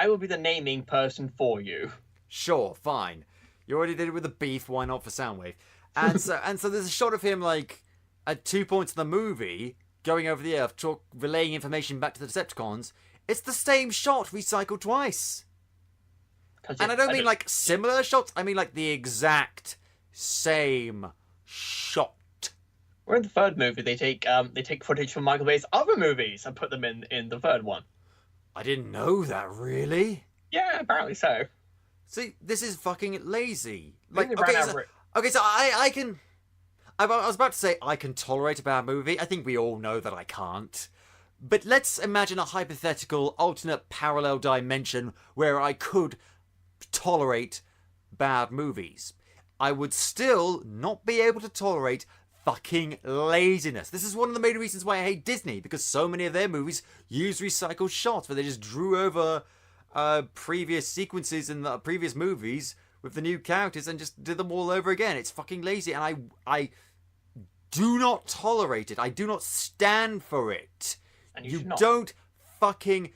will be the naming person for you. Sure, fine. You already did it with the beef. Why not for Soundwave? And so there's a shot of him like at 2 points in the movie going over the Earth, relaying information back to the Decepticons. It's the same shot recycled twice. And I don't mean like similar shots. I mean like the exact same shot. Or in the third movie, they take footage from Michael Bay's other movies and put them in the third one. I didn't know that, really. Yeah, apparently so. See, this is fucking lazy. Like, okay, so I can. I was about to say I can tolerate a bad movie. I think we all know that I can't. But let's imagine a hypothetical alternate parallel dimension where I could tolerate bad movies. I would still not be able to tolerate fucking laziness. This is one of the main reasons why I hate Disney, because so many of their movies use recycled shots where they just drew over previous sequences in the previous movies with the new characters and just did them all over again. It's fucking lazy, and I do not tolerate it. I do not stand for it. And you don't fucking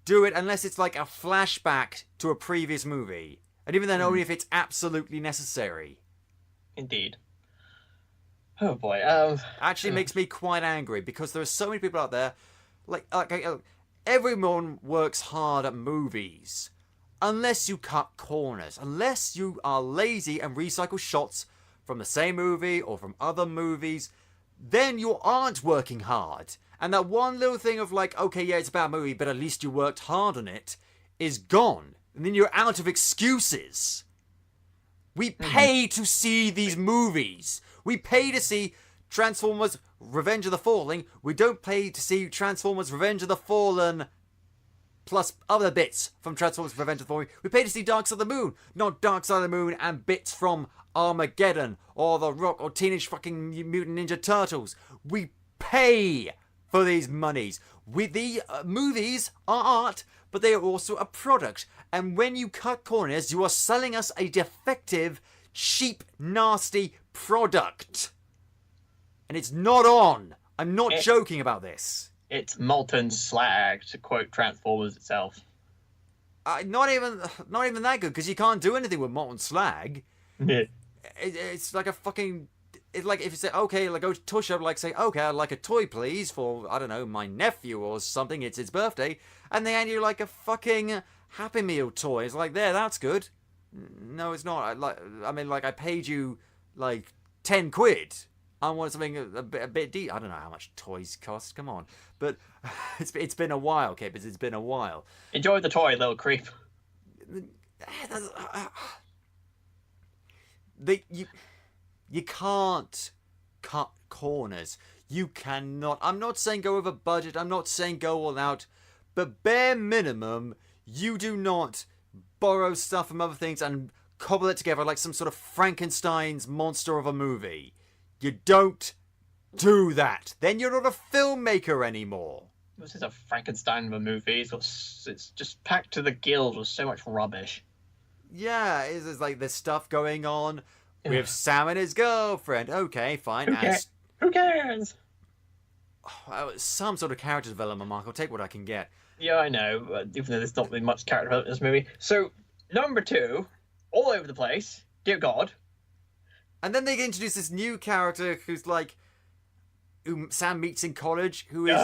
do it unless it's like a flashback to a previous movie. And even then, only if it's absolutely necessary. Indeed. Oh boy. Actually makes me quite angry because there are so many people out there, like everyone works hard at movies. Unless you cut corners. Unless you are lazy and recycle shots from the same movie or from other movies, then you aren't working hard. And that one little thing of like, okay, yeah, it's a bad movie, but at least you worked hard on it, is gone. And then you're out of excuses. We pay to see these movies. We pay to see Transformers Revenge of the Fallen. We don't pay to see Transformers Revenge of the Fallen plus other bits from Transformers Revenge of the Fallen. We pay to see Dark Side of the Moon, not Dark Side of the Moon and bits from Armageddon or The Rock or Teenage fucking Mutant Ninja Turtles. We pay for these monies. The movies are art, but they are also a product. And when you cut corners, you are selling us a defective, cheap, nasty product. And it's not on. I'm not joking about this. It's molten slag, to quote Transformers itself. Not even that good, because you can't do anything with molten slag. It's like a fucking... It's like if you say, okay, like go to toy shop, like say, okay, I'd like a toy, please, for, I don't know, my nephew or something, it's his birthday, and they hand you like a fucking Happy Meal toy. It's like, there, that's good. No, it's not. I paid you like 10 quid. I want something a bit deep. I don't know how much toys cost. Come on, but it's been a while, Capers. It's been a while. Enjoy the toy, little creep. You can't cut corners. You cannot. I'm not saying go over budget. I'm not saying go all out. But bare minimum, you do not borrow stuff from other things and cobble it together like some sort of Frankenstein's monster of a movie. You don't do that. Then you're not a filmmaker anymore. This is a Frankenstein of a movie. It's just packed to the gills with so much rubbish. Yeah, it's like there's stuff going on with Sam and his girlfriend. Okay, fine. Who cares? Some sort of character development, Mark. I'll take what I can get. Yeah, I know, even though there's not been much character development in this movie. So, number 2, all over the place. Dear God. And then they introduce this new character who's like, who Sam meets in college, who is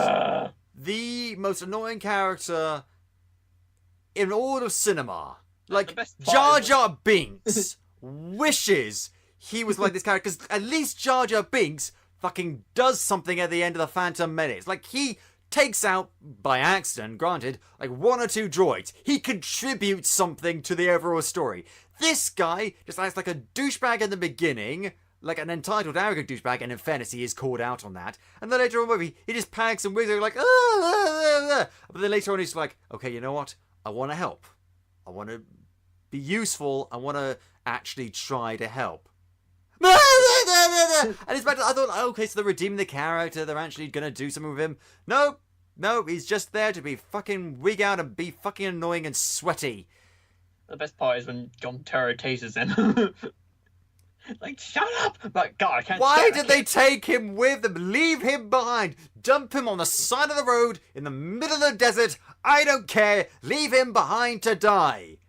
the most annoying character in all of cinema. Like, Jar Jar Binks wishes he was like this character, because at least Jar Jar Binks fucking does something at the end of the Phantom Menace. Like, he takes out, by accident, granted, like 1 or 2 droids. He contributes something to the overall story. This guy just acts like a douchebag in the beginning, like an entitled, arrogant douchebag, and in fairness, he is called out on that. And then later on in the movie, he just panics and wigs like, but then later on, he's like, okay, you know what? I want to help. I want to be useful. I want to actually try to help. And it's better. I thought, okay, so they're redeeming the character. They're actually going to do something with him. No, he's just there to be fucking wig out and be fucking annoying and sweaty. The best part is when John Terror tases him. Like, shut up! But God, I can't. Why did they take him with them? Leave him behind. Dump him on the side of the road in the middle of the desert. I don't care. Leave him behind to die.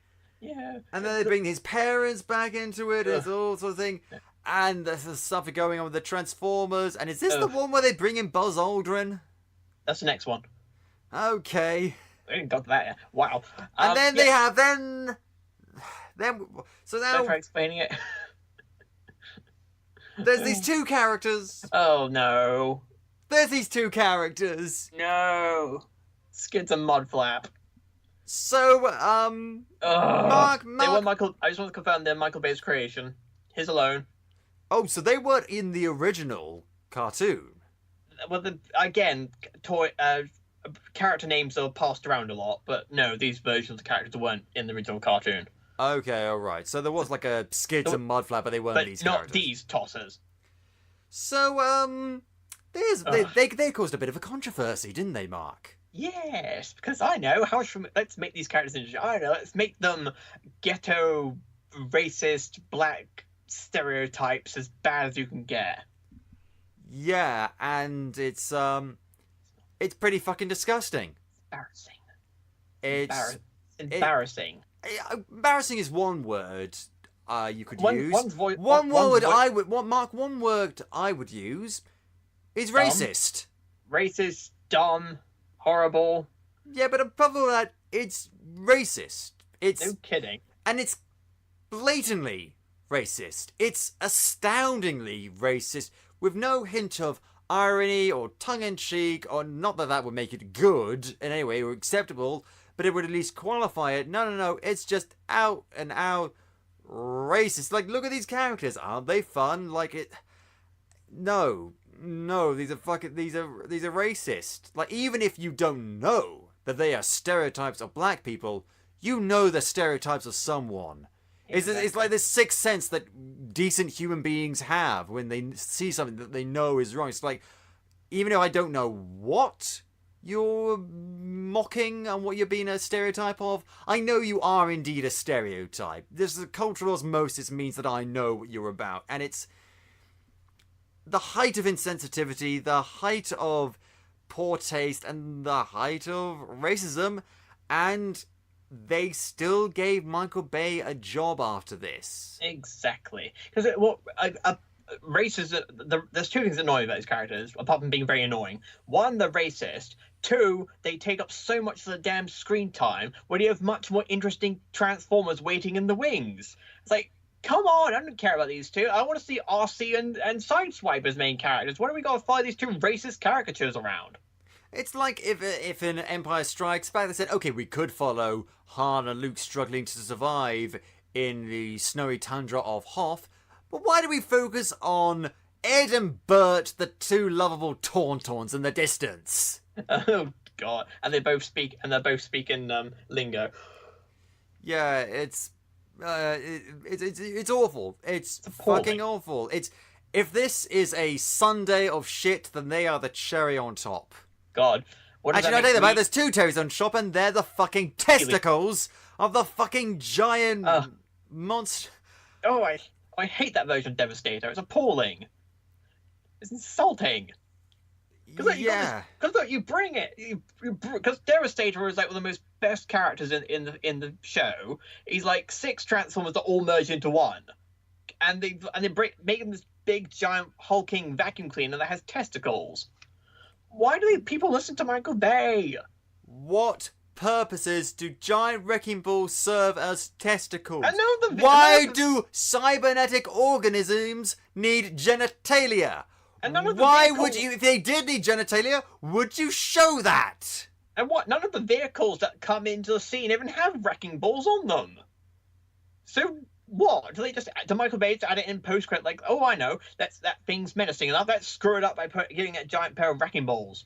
Yeah. And then they bring his parents back into it. It's all sort of thing. And there's stuff going on with the Transformers. And is this the one where they bring in Buzz Aldrin? That's the next one. Okay. We ain't got that yet. Wow. And then they have so now try explaining it. there's these 2 characters. Oh no. There's these 2 characters. No. Skids and Mudflap. So, Mark. They were Michael. I just want to confirm they're Michael Bay's creation. His alone. Oh, so they weren't in the original cartoon. Well, character names are passed around a lot, but no, these versions of the characters weren't in the original cartoon. Okay, alright. So there was like a Skids and Mudflap, but they weren't these characters. But not these tossers. So, they caused a bit of a controversy, didn't they, Mark? Yes, because I know let's make these characters interesting. I know, let's make them ghetto, racist, black stereotypes as bad as you can get. Yeah, and it's pretty fucking disgusting. Embarrassing. Embarrassing. Embarrassing is one word you could use. One word I would use is racist. Racist, dumb, horrible. Yeah, but above all that, it's racist. It's no kidding. And it's blatantly racist. It's astoundingly racist, with no hint of irony or tongue-in-cheek, or not that would make it good in any way or acceptable, but it would at least qualify it. No, it's just out and out racist. Like, look at these characters. Aren't they fun? Like, it... No, these are racist. Like, even if you don't know that they are stereotypes of black people, you know the stereotypes of someone. Exactly. It's like this sixth sense that decent human beings have when they see something that they know is wrong. It's like, even if I don't know what you're mocking and what you're being a stereotype of, I know you are indeed a stereotype. This cultural osmosis means that I know what you're about. And it's the height of insensitivity, the height of poor taste, and the height of racism, and they still gave Michael Bay a job after this. Exactly. Because racism, there's two things that annoy me about these characters, apart from being very annoying. One, they're racist. Two, they take up so much of the damn screen time when you have much more interesting Transformers waiting in the wings. It's like, come on, I don't care about these two. I want to see RC and Sideswipe as main characters. What do we got to follow these two racist caricatures around? It's like if in Empire Strikes Back they said, okay, we could follow Han and Luke struggling to survive in the snowy tundra of Hoth, but why do we focus on Ed and Bert, the two lovable Tauntauns, in the distance? Oh God! And they're both speaking lingo. Yeah, it's awful. It's fucking awful. If this is a Sunday of shit, then they are the cherry on top. God. Actually, no, take that back. There's two cherries on top, and they're the fucking testicles of the fucking giant monster. Oh, I hate that version of Devastator. It's appalling. It's insulting. Because you bring it. Because Devastator is like one of the most best characters in the show. He's like 6 Transformers that all merge into one, and they make him this big giant hulking vacuum cleaner that has testicles. Why do people listen to Michael Bay? What purposes do giant wrecking balls serve as testicles? Why do cybernetic organisms need genitalia? And none of the Why vehicles... would you, if they did need genitalia, would you show that? And what? None of the vehicles that come into the scene even have wrecking balls on them. So what? Do Michael Bay add it in post-credit? Like, oh, I know, that thing's menacing enough. Let's screw it up by giving it a giant pair of wrecking balls.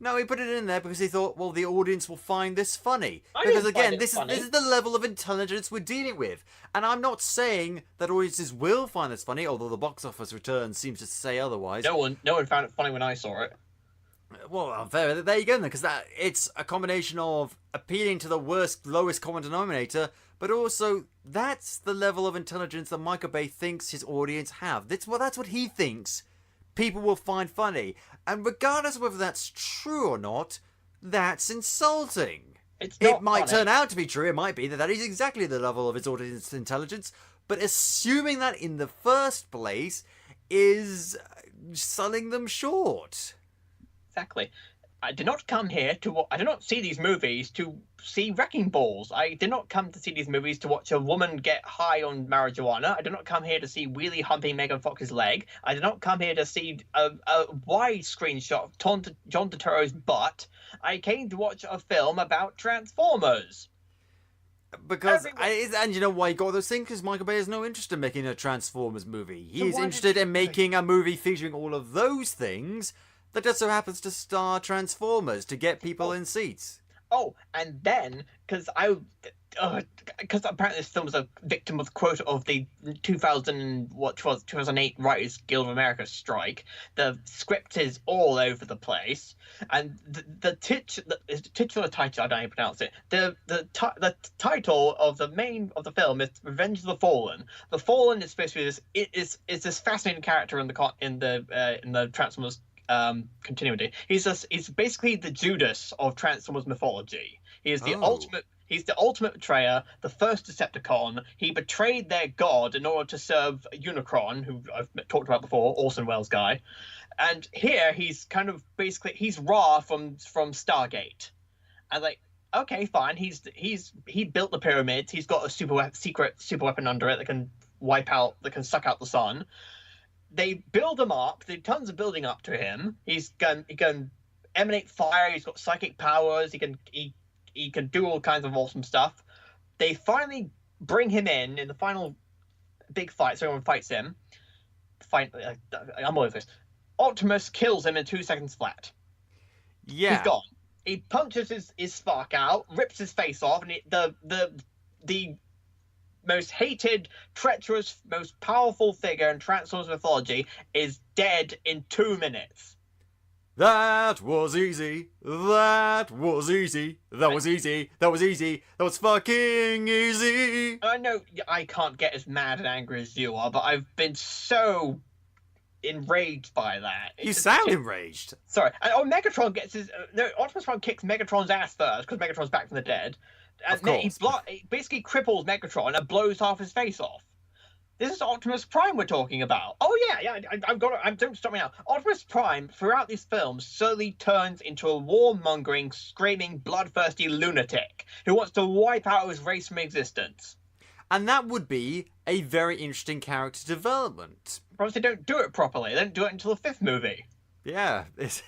No, he put it in there because he thought, well, the audience will find this funny. I Because didn't again, find it this funny. is the level of intelligence we're dealing with. And I'm not saying that audiences will find this funny, although the box office return seems to say otherwise. No one found it funny when I saw it. Well, fair. There you go, then, because it's a combination of appealing to the lowest common denominator, but also that's the level of intelligence that Michael Bay thinks his audience have. That's what he thinks people will find funny. And regardless of whether that's true or not, that's insulting. It might turn out to be true. It might be that is exactly the level of his audience intelligence, but assuming that in the first place is selling them short. Exactly. I did not come here I did not see these movies to see wrecking balls. I did not come to see these movies to watch a woman get high on marijuana. I did not come here to see wheelie humping Megan Fox's leg. I did not come here to see a widescreen shot of John Turturro's butt. I came to watch a film about Transformers. Because, and you know why he got those things? Because Michael Bay has no interest in making a Transformers movie. He's interested in making a movie featuring all of those things that just so happens to star Transformers to get people in seats. Oh, and then, because apparently this film was a victim of the 2008 Writers Guild of America strike. The script is all over the place, and the titular title, I don't know how to pronounce it. The title of the film is Revenge of the Fallen. The Fallen is supposed to be this fascinating character in the Transformers continuity. He's basically the Judas of Transformers mythology. He is the ultimate. He's the ultimate betrayer, the first Decepticon. He betrayed their god in order to serve Unicron, who I've talked about before, Orson Welles guy. And here he's kind of he's Ra from Stargate. And like, okay, fine. He built the pyramids. He's got a secret super weapon under it that can suck out the sun. They build him up. They tons of building up to him. He can emanate fire. He's got psychic powers. He can do all kinds of awesome stuff. They finally bring him in the final big fight. So everyone fights him. I'm all over this. Optimus kills him in 2 seconds flat. Yeah, he's gone. He punches his spark out, rips his face off, and the most hated, treacherous, most powerful figure in Transformers mythology is dead in 2 minutes. That was easy. That was easy. That was easy. That was easy. That was fucking easy. I know I can't get as mad and angry as you are, but I've been so enraged by that. You sound enraged. Sorry. And Megatron Optimus Prime kicks Megatron's ass first because Megatron's back from the dead. And then he basically cripples Megatron and blows half his face off. This is Optimus Prime we're talking about. Oh yeah, don't stop me now. Optimus Prime, throughout these films, slowly turns into a warmongering, screaming, bloodthirsty lunatic who wants to wipe out his race from existence. And that would be a very interesting character development. Perhaps they don't do it properly. They don't do it until the 5th movie. Yeah. This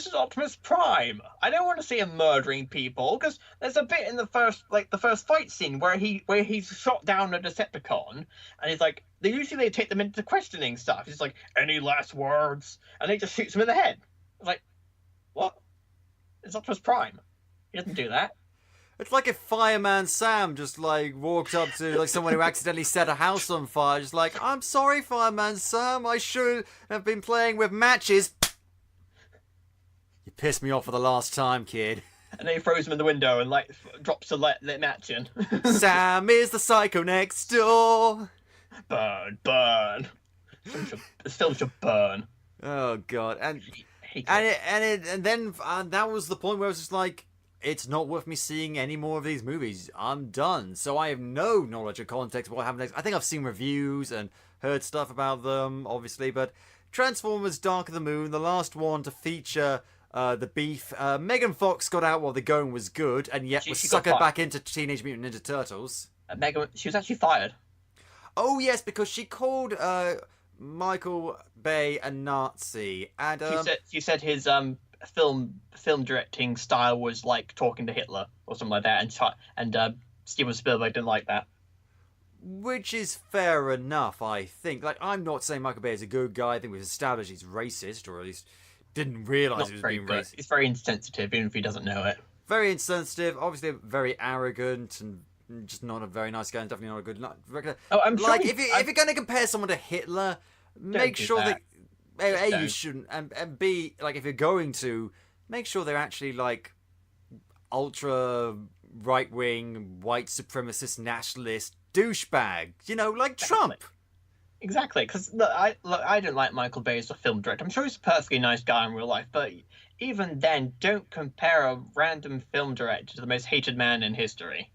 is Optimus Prime. I don't want to see him murdering people, because there's a bit in the first fight scene where he's shot down a Decepticon, and he's like, they take them into questioning stuff. He's like, any last words? And he just shoots him in the head. It's like, what? It's Optimus Prime. He doesn't do that. It's like if Fireman Sam just walked up to someone who accidentally set a house on fire, just like, I'm sorry, Fireman Sam, I should have been playing with matches. You pissed me off for the last time, kid. And then he throws him in the window and drops a lit match in. Sam is the psycho next door. Burn. This film should burn. Oh god, and then that was the point where I was just like, it's not worth me seeing any more of these movies. I'm done. So I have no knowledge or context of what happened next. I think I've seen reviews and heard stuff about them, obviously, but Transformers: Dark of the Moon, the last one to feature the beef. Megan Fox got out while the going was good, and yet was suckered back into Teenage Mutant Ninja Turtles. She was actually fired. Oh yes, because she called Michael Bay a Nazi, and You said his film directing style was like talking to Hitler or something like that, and Steven Spielberg didn't like that. which is fair enough, I think. Like, I'm not saying Michael Bay is a good guy. I think we've established he's racist, or at least didn't realise Not he was very being good. racist. He's very insensitive, even if he doesn't know it. Very insensitive, obviously very arrogant, and just not a very nice guy, and definitely not a good. Oh, I'm sure. Like, if you're going to compare someone to Hitler, make do sure that. that Just you shouldn't, and B, like, if you're going to, make sure they're actually like ultra right wing, white supremacist, nationalist douchebag. You know, like Trump. Exactly, because I don't like Michael Bay as a film director. I'm sure he's a perfectly nice guy in real life, but even then, don't compare a random film director to the most hated man in history.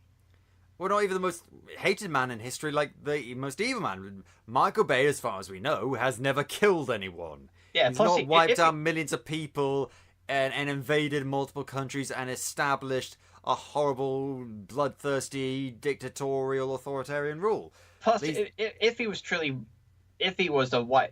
Well, not even the most hated man in history, like the most evil man. Michael Bay, as far as we know, has never killed anyone. Yeah, He's plus not wiped out millions of people and invaded multiple countries and established a horrible, bloodthirsty, dictatorial, authoritarian rule. Plus, if he was truly, if he was a white,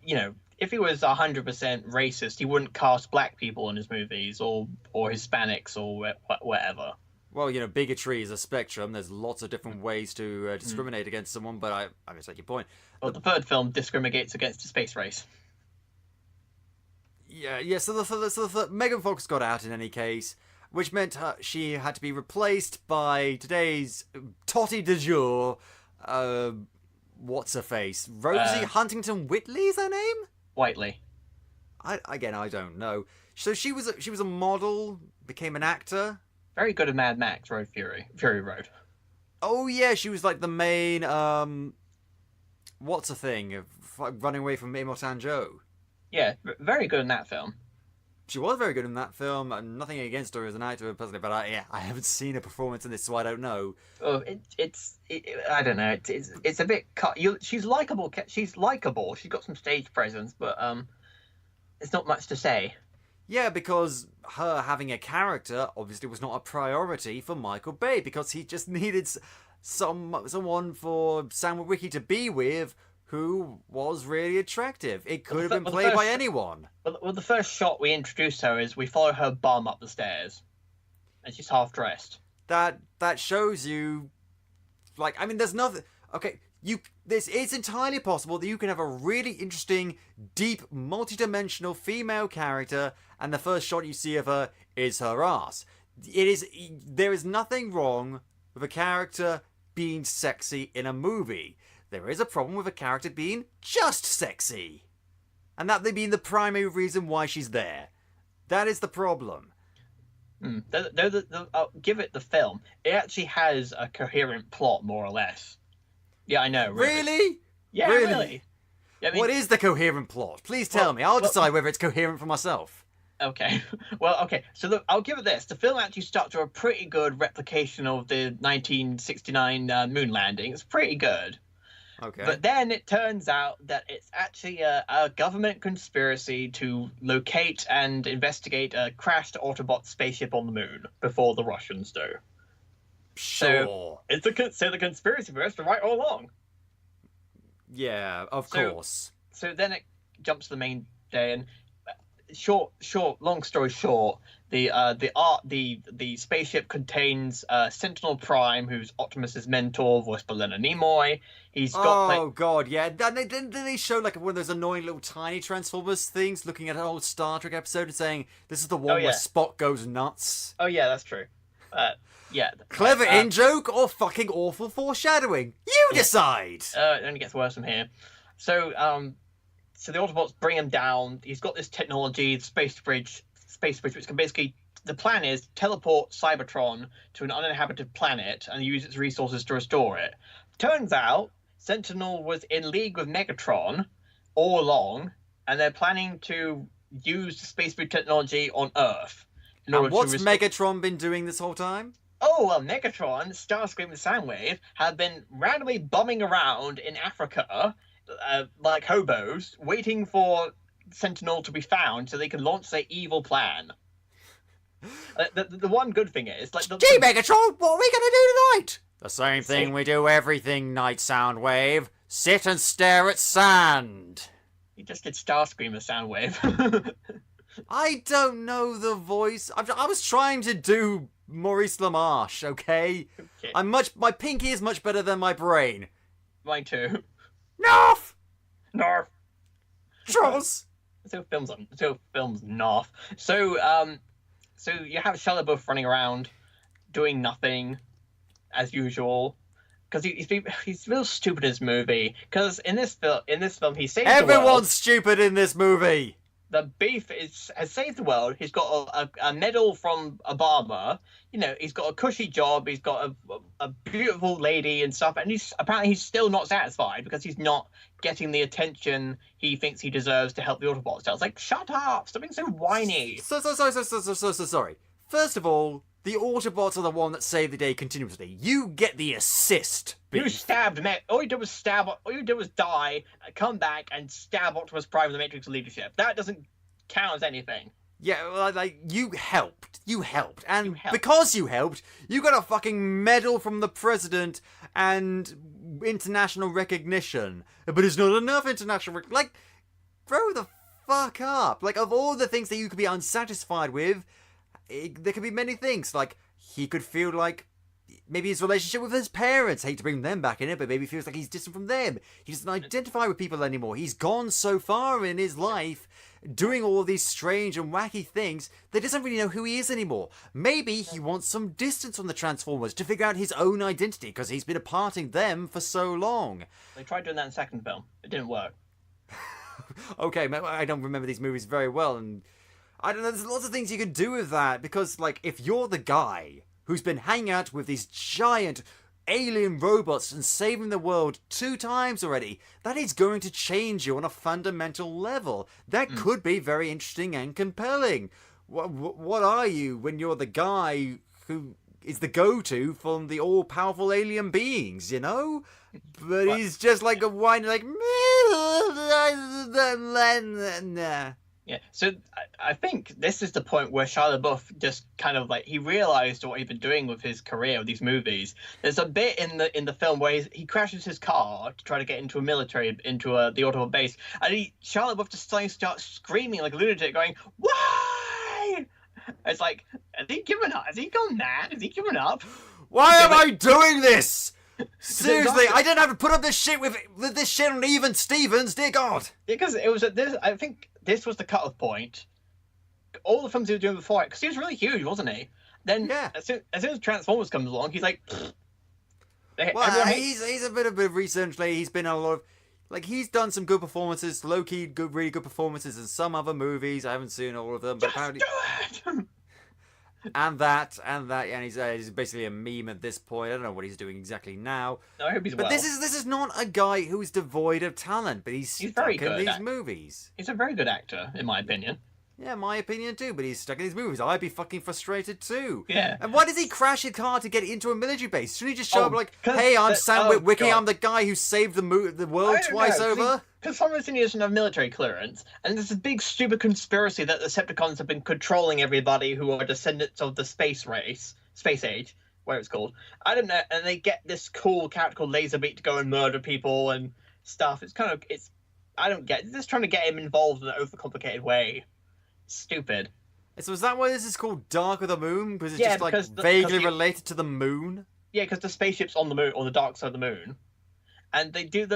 if he was 100% racist, he wouldn't cast black people in his movies or Hispanics or whatever. Well, bigotry is a spectrum. There's lots of different ways to discriminate against someone, but I take your point. Well, the third film discriminates against the space race. Yeah. So the Megan Fox got out in any case, which meant she had to be replaced by today's totty du jour. What's her face? Rosie Huntington Whiteley is her name? Whiteley. I don't know. So she was a model, became an actor. Very good at Mad Max Road Fury Road. Oh yeah, she was like the main what's a thing? Running away from Immortan Joe. Yeah, very good in that film. She was very good in that film. Nothing against her as an actor personally, but I haven't seen a performance in this, so I don't know. Oh, I don't know. It's a bit cut. She's likable. She's likable. She's got some stage presence, but it's not much to say. Yeah, because her having a character obviously was not a priority for Michael Bay, because he just needed someone for Sam Witwicky to be with who was really attractive. It could have been played by anyone. Well, the first shot we introduce her is we follow her bum up the stairs, and she's half dressed. That shows you, like, I mean, there's nothing. Okay, it's entirely possible that you can have a really interesting, deep, multi-dimensional female character, and the first shot you see of her is her ass. There is nothing wrong with a character being sexy in a movie. There is a problem with a character being just sexy, and that being the primary reason why she's there. That is the problem. I'll give it the film. It actually has a coherent plot, more or less. Yeah, I know. Really? Yeah, really. Yeah, what is the coherent plot? Please tell me. I'll decide whether it's coherent for myself. Okay. Well, okay. So I'll give it this. The film actually starts with a pretty good replication of the 1969 moon landing. It's pretty good. Okay. But then it turns out that it's actually a government conspiracy to locate and investigate a crashed Autobot spaceship on the moon before the Russians do. Sure. So the conspiracy was right all along. Yeah, of course. So then it jumps to the main day, and long story short, the spaceship contains Sentinel Prime, who's Optimus's mentor, voiced by Leonard Nimoy. He's got god, yeah. Didn't they show like one of those annoying little tiny Transformers things, looking at an old Star Trek episode and saying this is the one where Spock goes nuts? Oh yeah, that's true. Yeah. Clever in joke or fucking awful foreshadowing? You decide. It only gets worse from here. So the Autobots bring him down. He's got this technology, the space bridge, which can basically, the plan is teleport Cybertron to an uninhabited planet and use its resources to restore it. Turns out Sentinel was in league with Megatron all along, and they're planning to use the space bridge technology on Earth. And what's Megatron been doing this whole time? Oh, well, Megatron, Starscream, and Soundwave have been randomly bumming around in Africa like hobos, waiting for Sentinel to be found so they can launch their evil plan. The one good thing is, like, Gee, Megatron, what are we gonna do tonight? The same thing we do everything, Night Soundwave. Sit and stare at sand. He just did Starscream as Soundwave. I don't know the voice. I was trying to do Maurice LaMarche, okay? Okay. My pinky is much better than my brain. Mine too. North! Narf. Trolls! So films Narf. So you have Shia LaBeouf running around, doing nothing, as usual. Because he's real stupid in this movie. Because in this film, he saves the world. Everyone's stupid in this movie! The beef has saved the world. He's got a medal from Obama. You know, he's got a cushy job. He's got a beautiful lady and stuff. And he's still not satisfied because he's not getting the attention he thinks he deserves to help the Autobots. So it's like, shut up! Stop being so whiny. So sorry. First of all, the Autobots are the one that save the day continuously. You get the assist. You stabbed me. All you did was die, come back, and stab Optimus Prime in the Matrix leadership. That doesn't count as anything. Yeah, well, like, you helped. And because you helped, you got a fucking medal from the president and international recognition. But it's not enough international like, grow the fuck up. Like, of all the things that you could be unsatisfied with, there could be many things. Like, he could feel like maybe his relationship with his parents, hate to bring them back in it, but maybe he feels like he's distant from them. He doesn't identify with people anymore. He's gone so far in his life doing all of these strange and wacky things that he doesn't really know who he is anymore. Maybe he wants some distance from the Transformers to figure out his own identity because he's been aparting them for so long. They tried doing that in the second film. It didn't work. Okay, I don't remember these movies very well, and I don't know, there's lots of things you could do with that, because, like, if you're the guy who's been hanging out with these giant alien robots and saving the world 2 times already, that is going to change you on a fundamental level. That could be very interesting and compelling. What are you when you're the guy who is the go-to from the all-powerful alien beings, you know? But he's just like a whiny, like... Yeah, so I think this is the point where Shia LaBeouf just kind of like, he realized what he'd been doing with his career with these movies. There's a bit in the film where he crashes his car to try to get into the Autobot base, and Shia LaBeouf just starts screaming like a lunatic, going, "Why?" It's like, has he given up? Has he gone mad? Has he given up? Why am I doing this? Seriously, I didn't have to put up this shit with this shit on Even Stevens, dear God. Because it was this. I think this was the cutoff point. All the films he was doing before it, because he was really huge, wasn't he? Then, yeah. as soon as Transformers comes along, he's like. Well, he's a bit of a recently. He's been a lot of, like, he's done some good performances, low-key really good performances in some other movies. I haven't seen all of them, but apparently. Do it! And he's basically a meme at this point. I don't know what he's doing exactly now. No, I hope he's well. But this is not a guy who's devoid of talent, but he's stuck very good in these movies. He's a very good actor, in my opinion. Yeah, my opinion too, but he's stuck in these movies. I'd be fucking frustrated too. Yeah. And why does he crash his car to get into a military base? Shouldn't he just show up like, hey, I'm Sam Witwicky, I'm the guy who saved the world twice over? Because some reason he doesn't have military clearance, and there's a big stupid conspiracy that the Decepticons have been controlling everybody who are descendants of the space age, whatever it's called. I don't know, and they get this cool character called Laserbeak to go and murder people and stuff. I don't get it. They're just trying to get him involved in an overcomplicated way. Stupid. So is that why this is called Dark of the Moon? Because it's just vaguely related to the moon? Yeah, because the spaceship's on the moon, on the dark side of the moon. And they do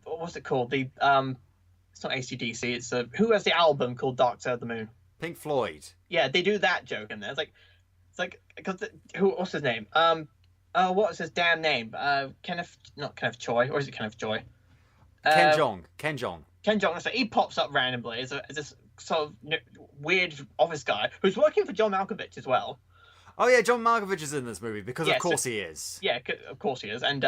what's it called? It's not AC/DC, it's who has the album called Dark Side of the Moon? Pink Floyd. Yeah, they do that joke in there. It's like, because what's his name? What was his damn name? Not Kenneth Choi, or is it Kenneth Choi? Ken Jeong. So he pops up randomly as this sort of weird office guy who's working for John Malkovich as well. Oh yeah, John Malkovich is in this movie because of course he is. Yeah, of course he is. And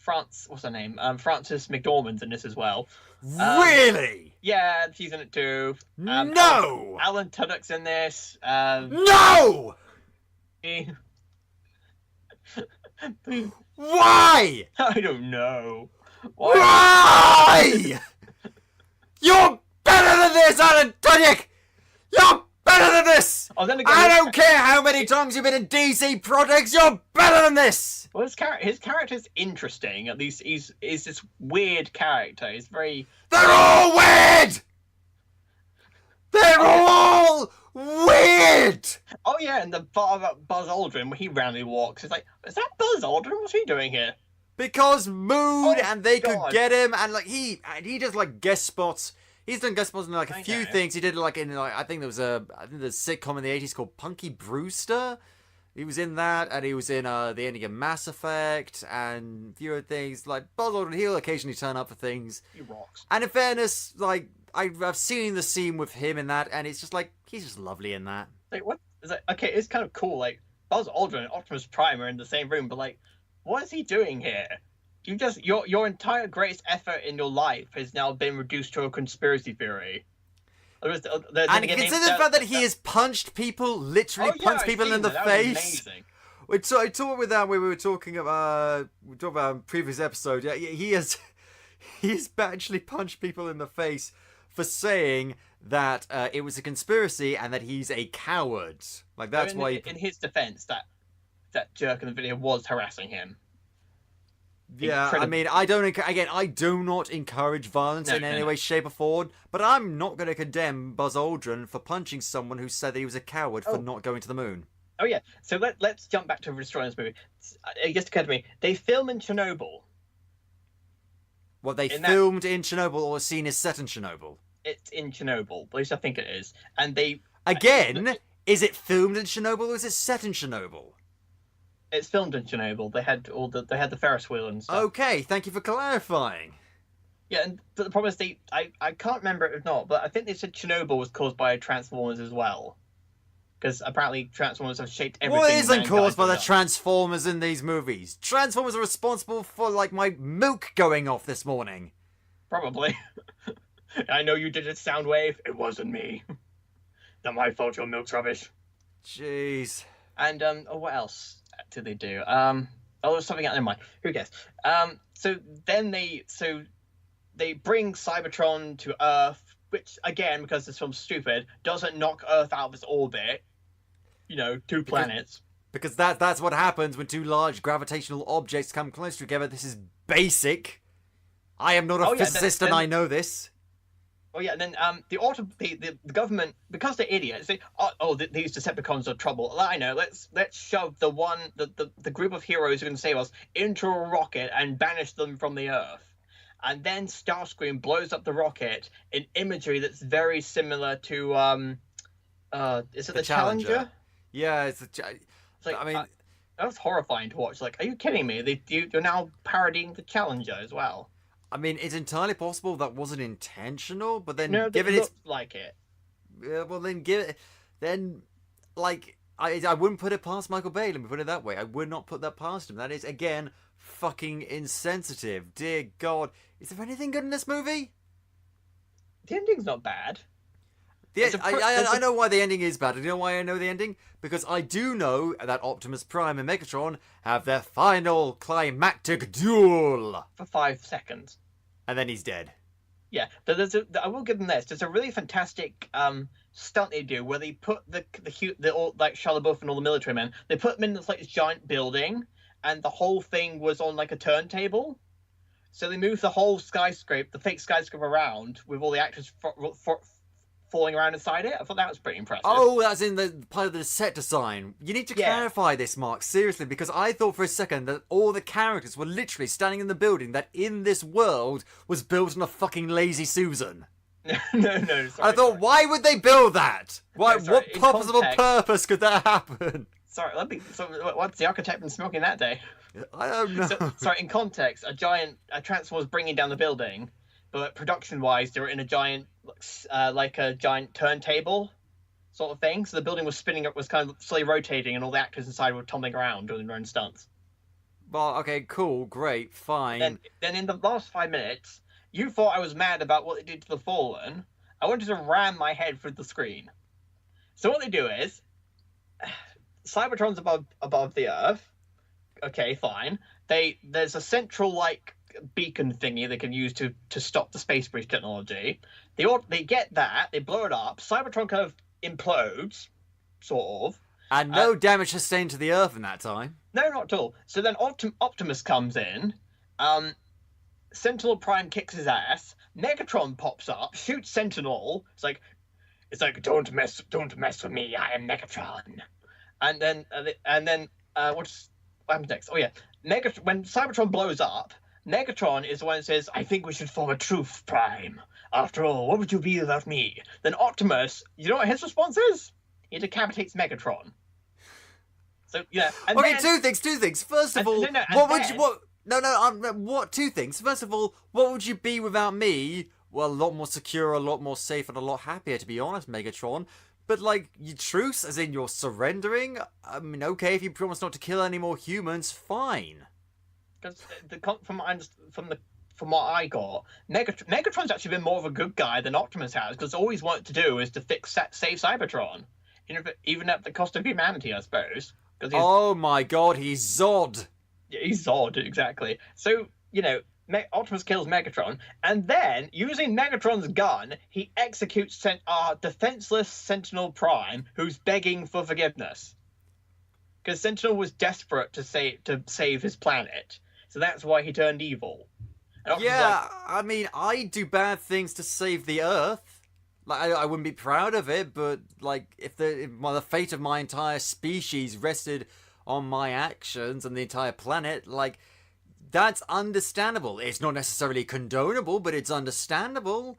what's her name? Frances McDormand's in this as well. Really? Yeah, she's in it too. No! Alan Tudyk's in this. No! Why? I don't know. Why? You're better than this, Alan Tudyk! You're better than this! I don't care how many times you've been in DC projects, you're better than this! Well, his character's interesting. At least he's this weird character. He's very... They're all weird! They're all weird! Oh yeah, and the part about Buzz Aldrin, when he randomly walks, it's like, is that Buzz Aldrin? What's he doing here? Because Moon and they God. could get him, and like he just like guest spots. He's done guest spots in like a few know. things. He did like in like I think there was a sitcom in the 80s called Punky Brewster. He was in that, and he was in the ending of Mass Effect and a few other things. Like Buzz Aldrin, he'll occasionally turn up for things. He rocks. And in fairness, like I've seen the scene with him in that, and it's just like he's just lovely in that. Like what? Is that okay? It's kind of cool. Like Buzz Aldrin and Optimus Prime are in the same room, but like, what is he doing here? You just your entire greatest effort in your life has now been reduced to a conspiracy theory. And consider the fact that he has punched people, literally punched people in the face. I talked with that when we were talking about a previous episode. Yeah, he's actually punched people in the face for saying that it was a conspiracy and that he's a coward. Like that's why. In his defense, that jerk in the video was harassing him. Yeah, I mean, I do not encourage violence in any way, shape, or form. But I'm not going to condemn Buzz Aldrin for punching someone who said that he was a coward for not going to the moon. Oh yeah, so let's jump back to destroying this movie. It just occurred to me, they film in Chernobyl. What they filmed in Chernobyl or seen is set in Chernobyl? It's in Chernobyl, at least I think it is. And they is it filmed in Chernobyl or is it set in Chernobyl? It's filmed in Chernobyl. They had the Ferris wheel and stuff. Okay, thank you for clarifying. Yeah, but the problem is I can't remember it or not, but I think they said Chernobyl was caused by Transformers as well. Because apparently Transformers have shaped everything. What isn't caused by the Transformers in these movies? Transformers are responsible for, like, my milk going off this morning. Probably. I know you did a sound wave. It wasn't me. Not my fault your milk's rubbish. Jeez. And, what else did they do? There's something out. Never mind. Who cares? So they bring Cybertron to Earth, which again, because this film's stupid, doesn't knock Earth out of its orbit. You know, two planets. Because that's what happens when two large gravitational objects come close together. This is basic. I am not a physicist, and I know this. Oh yeah, and then the government, because they're idiots, these Decepticons are trouble. I know. Let's shove the group of heroes who can save us into a rocket and banish them from the Earth. And then Starscream blows up the rocket in imagery that's very similar to is it the Challenger? Yeah, it's like, I mean, that was horrifying to watch. Like, are you kidding me? You're now parodying the Challenger as well. I mean, it's entirely possible that wasn't intentional, but then given it like it. Yeah, well then I wouldn't put it past Michael Bay. Let me put it that way. I would not put that past him. That is again fucking insensitive. Dear God, is there anything good in this movie? The ending's not bad. I know why the ending is bad. Do you know why I know the ending? Because I do know that Optimus Prime and Megatron have their final climactic duel. For 5 seconds. And then he's dead. Yeah, but I will give them this. There's a really fantastic stunt they do where they put the like Shia LaBeouf and all the military men, they put them in this like giant building, and the whole thing was on like a turntable. So they moved the whole skyscraper, the fake skyscraper around with all the actors falling around inside it. I thought that was pretty impressive. Oh, that's in the part of the set design. You need to clarify this, Mark, seriously, because I thought for a second that all the characters were literally standing in the building that in this world was built on a fucking Lazy Susan. No, sorry. I thought, why would they build that? What possible purpose could that happen? Sorry, what's the architect been smoking that day? I don't know. Sorry, in context, a Transformer was bringing down the building, but production-wise, they were in a giant, giant turntable sort of thing. So the building was spinning up, was kind of slowly rotating, and all the actors inside were tumbling around doing their own stunts. Well, okay, cool, great, fine. Then in the last 5 minutes, you thought I was mad about what they did to the Fallen. I wanted to ram my head through the screen. So what they do is, Cybertron's above the Earth. Okay, fine. There's a central beacon thingy they can use to stop the space bridge technology. They get that, they blow it up. Cybertron kind of implodes, sort of. And no damage sustained to the Earth in that time. No, not at all. So then Optimus comes in. Sentinel Prime kicks his ass. Megatron pops up, shoots Sentinel. It's like, It's like, don't mess with me. I am Megatron. And then what happens next? Oh yeah, when Cybertron blows up, Megatron is the one that says, "I think we should form a truce, Prime. After all, what would you be without me?" Then Optimus, you know what his response is? He decapitates Megatron. So yeah. And okay, then, two things. First of all, two things. First of all, what would you be without me? Well, a lot more secure, a lot more safe, and a lot happier, to be honest, Megatron. But, like, your truce, as in you're surrendering? I mean, okay, if you promise not to kill any more humans, fine. Because from what I got, Megatron's actually been more of a good guy than Optimus has, because all he's wanted to do is to save Cybertron, even at the cost of humanity, I suppose. Oh my god, he's Zod! Yeah, he's Zod, exactly. So, you know, Optimus kills Megatron, and then, using Megatron's gun, he executes our defenseless Sentinel Prime, who's begging for forgiveness. Because Sentinel was desperate to save his planet, so that's why he turned evil. Yeah, I mean, I do bad things to save the Earth. Like, I wouldn't be proud of it, but, like, if the fate of my entire species rested on my actions and the entire planet, like, that's understandable. It's not necessarily condonable, but it's understandable.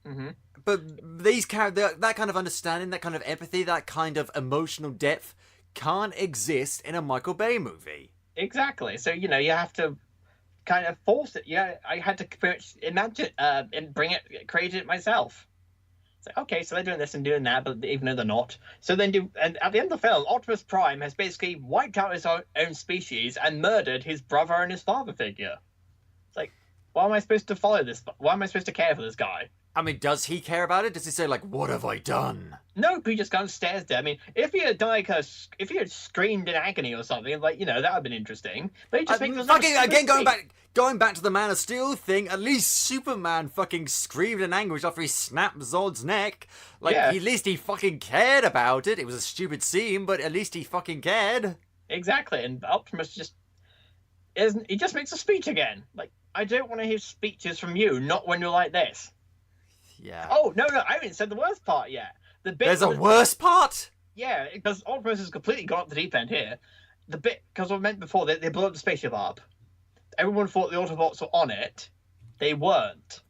Mm-hmm. But that kind of understanding, that kind of empathy, that kind of emotional depth can't exist in a Michael Bay movie. Exactly. So, you know, you have to kind of force it. Yeah, I had to pretty much imagine and create it myself. It's like, okay, so they're doing this and doing that, but even though they're not. And at the end of the film, Optimus Prime has basically wiped out his own species and murdered his brother and his father figure. It's like, why am I supposed to follow this? Why am I supposed to care for this guy? I mean, does he care about it? Does he say, like, what have I done? No, he just kind of stares there. I mean, if he had screamed in agony or something, like, you know, that would have been interesting. But he just makes going back to the Man of Steel thing, at least Superman fucking screamed in anguish after he snapped Zod's neck. Like, yeah. At least he fucking cared about it. It was a stupid scene, but at least he fucking cared. Exactly, and Optimus he just makes a speech again. Like, I don't want to hear speeches from you, not when you're like this. Yeah. Oh, no, I haven't said the worst part yet. There's a worse part? Yeah, because Optimus has completely gone up the deep end here. Because I meant before, they blew up the spaceship up. Everyone thought the Autobots were on it. They weren't.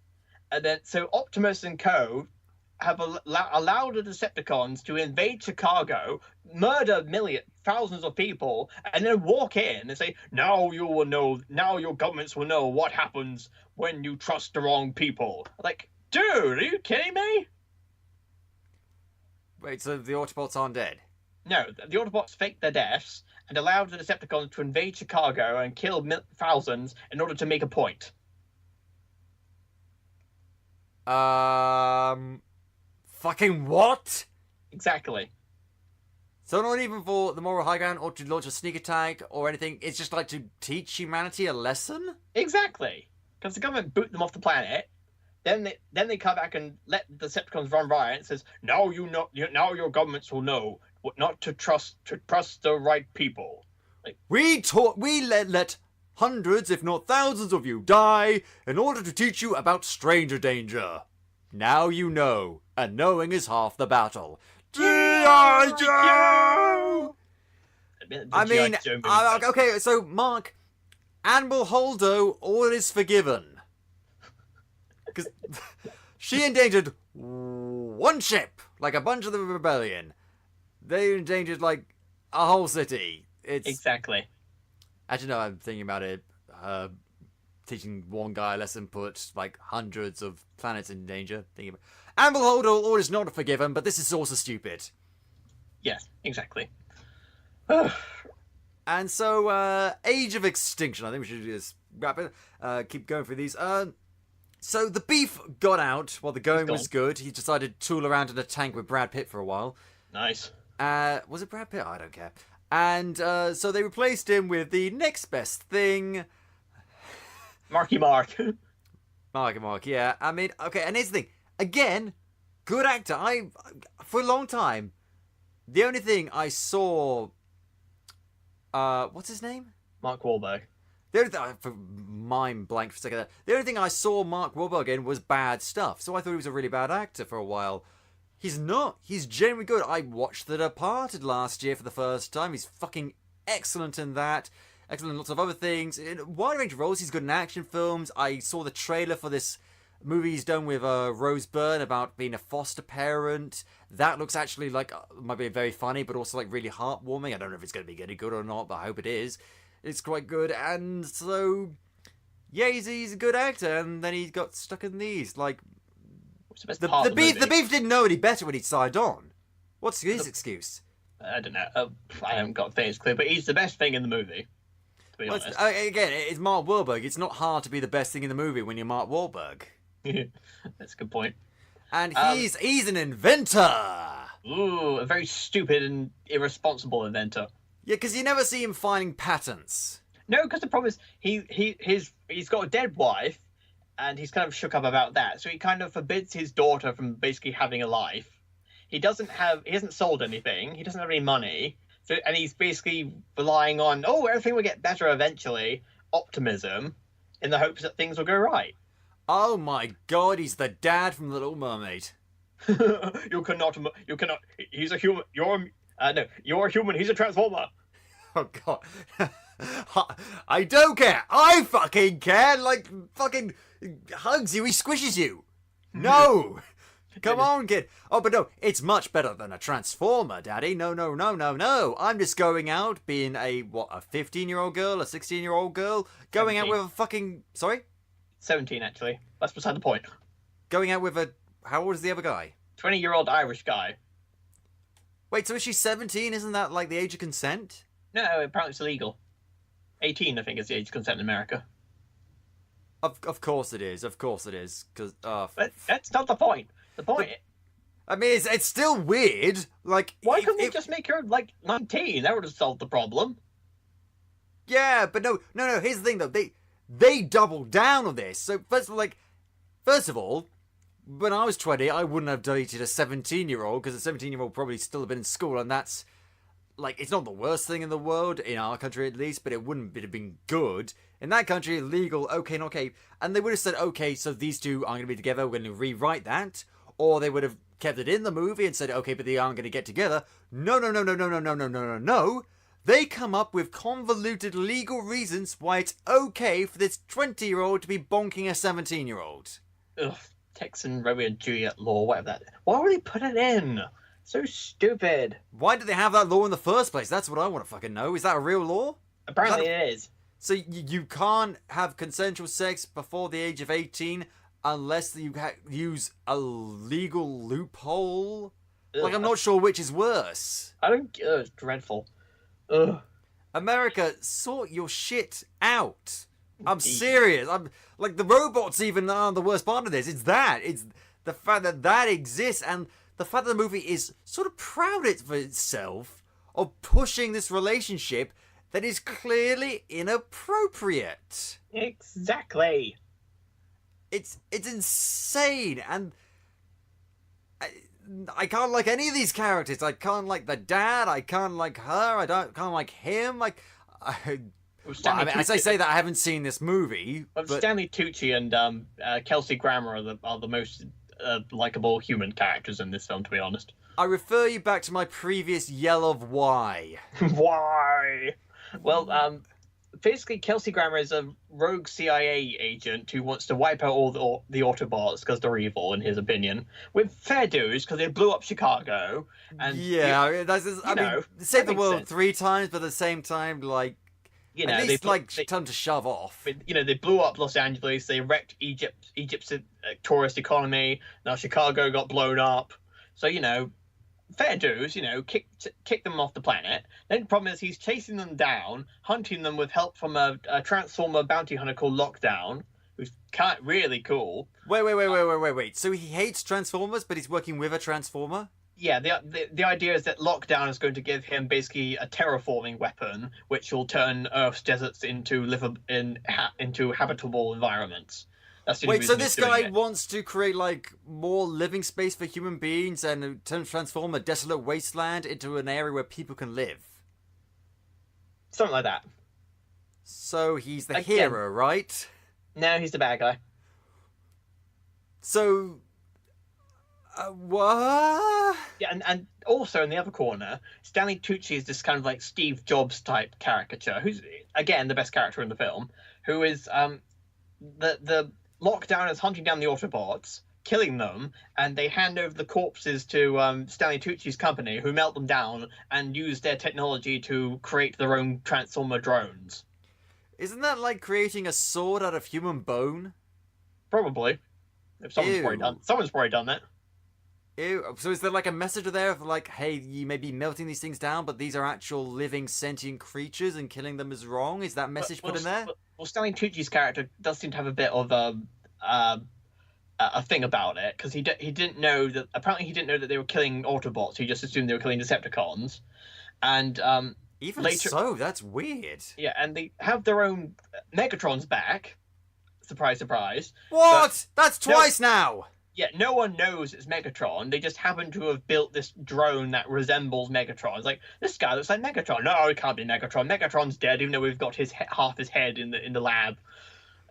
And then, so Optimus and co. have allowed the Decepticons to invade Chicago, murder thousands of people, and then walk in and say, now your governments will know what happens when you trust the wrong people. Like, dude, are you kidding me? Wait, so the Autobots aren't dead? No, the Autobots faked their deaths and allowed the Decepticons to invade Chicago and kill thousands in order to make a point. Fucking what? Exactly. So not even for the moral high ground or to launch a sneak attack or anything, it's just like to teach humanity a lesson? Exactly. Because the government boot them off the planet. Then they come back and let the Decepticons run riot and says, now your governments will know not to trust the right people. Like, we let hundreds, if not thousands of you die in order to teach you about stranger danger. Now you know, and knowing is half the battle. G.I. Joe! I mean, okay, so Mark, Admiral Holdo, all is forgiven. Because she endangered one ship, like a bunch of the rebellion. They endangered, like, a whole city. Exactly. Actually, no, I'm thinking about it. Teaching one guy a lesson put, like, hundreds of planets in danger. Thinking about Admiral Holdo, all is not forgiven, but this is also stupid. Yes, exactly. And so, Age of Extinction. I think we should just wrap it. Keep going through these. So the beef got out while the going was good. He decided to tool around in a tank with Brad Pitt for a while. Nice. Was it Brad Pitt? I don't care. And so they replaced him with the next best thing. Marky Mark. Marky Mark, yeah. I mean, okay, and here's the thing. Again, good actor. For a long time, the only thing I saw... what's his name? Mark Wahlberg. The only thing, for mind blank for a second there. The only thing I saw Mark Wahlberg in was bad stuff. So I thought he was a really bad actor for a while. He's not. He's genuinely good. I watched The Departed last year for the first time. He's fucking excellent in that. Excellent in lots of other things. In a wide range of roles, he's good in action films. I saw the trailer for this movie he's done with Rose Byrne about being a foster parent. That looks actually like might be very funny, but also like really heartwarming. I don't know if it's going to be any good or not, but I hope it is. It's quite good, and so yeah, he's a good actor. And then he got stuck in these. Like the beef didn't know any better when he signed on. What's his excuse? I don't know. I haven't got things clear, but he's the best thing in the movie. To be honest. Again, it's Mark Wahlberg. It's not hard to be the best thing in the movie when you're Mark Wahlberg. That's a good point. And he's an inventor. Ooh, a very stupid and irresponsible inventor. Yeah, because you never see him finding patents. No, because the problem is he's got a dead wife, and he's kind of shook up about that. So he kind of forbids his daughter from basically having a life. He hasn't sold anything. He doesn't have any money. So, and he's basically relying on, everything will get better eventually, optimism, in the hopes that things will go right. Oh my god, he's the dad from The Little Mermaid. You cannot, he's a human, you're a human, he's a transformer. Oh god. I don't care. I fucking care. Like, fucking hugs you, he squishes you. No. Come on, kid. Oh, but no, it's much better than a transformer, Daddy. No. I'm just going out, being a 15-year-old girl, a 16-year-old girl, going 17. out with a fucking... Sorry? 17, actually. That's beside the point. Going out with a... How old is the other guy? 20-year-old Irish guy. Wait, so is she 17? Isn't that, like, the age of consent? No, apparently it's illegal. 18, I think, is the age of consent in America. Of course it is. Of course it is. Because... But that's not the point. The point... I mean, it's still weird. Like, why couldn't they just make her, 19? That would have solved the problem. Yeah, but no. Here's the thing, though. They doubled down on this. So, first of all, when I was 20, I wouldn't have dated a 17-year-old, because a 17-year-old probably still have been in school, and that's, it's not the worst thing in the world, in our country at least, but it wouldn't have been good. In that country, legal, okay. And they would have said, okay, so these two aren't going to be together, we're going to rewrite that. Or they would have kept it in the movie and said, okay, but they aren't going to get together. No. They come up with convoluted legal reasons why it's okay for this 20-year-old to be bonking a 17-year-old. Ugh, Texan Romeo and Juliet law, whatever that. Why would they put it in? So stupid. Why did they have that law in the first place? That's what I want to fucking know. Is that a real law? Apparently it is. So you can't have consensual sex before the age of 18 unless you use a legal loophole? Ugh. I'm not sure which is worse. It's dreadful. Ugh. America, sort your shit out. I'm serious. I'm the robots even aren't the worst part of this. It's the fact that exists, and the fact that the movie is sort of proud of itself of pushing this relationship that is clearly inappropriate. Exactly. It's insane, and I can't like any of these characters. I can't like the dad. I can't like her. Can't like him. As I say that, I haven't seen this movie. But Stanley Tucci and Kelsey Grammer are the most likable human characters in this film, to be honest. I refer you back to my previous yell of why. Why? Well, basically, Kelsey Grammer is a rogue CIA agent who wants to wipe out all the Autobots because they're evil, in his opinion, with fair dues because they blew up Chicago. And yeah, save the world 3 times, but at the same time, at least time to shove off. They blew up Los Angeles. They wrecked Egypt's tourist economy. Now Chicago got blown up. So fair dues, kick them off the planet. Then the problem is he's chasing them down, hunting them with help from a Transformer bounty hunter called Lockdown, who's really cool. Wait. So he hates Transformers, but he's working with a Transformer? Yeah, the idea is that Lockdown is going to give him basically a terraforming weapon, which will turn Earth's deserts into habitable environments. Wait, so this guy wants to create more living space for human beings and transform a desolate wasteland into an area where people can live? Something like that. So he's the hero, right? No, he's the bad guy. So, What? Yeah, and also in the other corner, Stanley Tucci is this kind of like Steve Jobs type caricature, who's again the best character in the film, who is the lockdown is hunting down the Autobots, killing them, and they hand over the corpses to Stanley Tucci's company, who melt them down and use their technology to create their own Transformer drones. Isn't that like creating a sword out of human bone? Probably. If someone's probably done that. Ew. So is there like a message there of like, hey, you may be melting these things down, but these are actual living sentient creatures and killing them is wrong? Is that message put in there? Well, Stanley Tucci's character does seem to have a bit of a thing about it, because he didn't know that. Apparently, he didn't know that they were killing Autobots. He just assumed they were killing Decepticons, and even later, so, that's weird. Yeah, and they have their own Megatrons back. Surprise, surprise. What? That's twice now. Yeah, no one knows it's Megatron. They just happen to have built this drone that resembles Megatron. It's like, this guy looks like Megatron. No, it can't be Megatron. Megatron's dead, even though we've got half his head in the lab.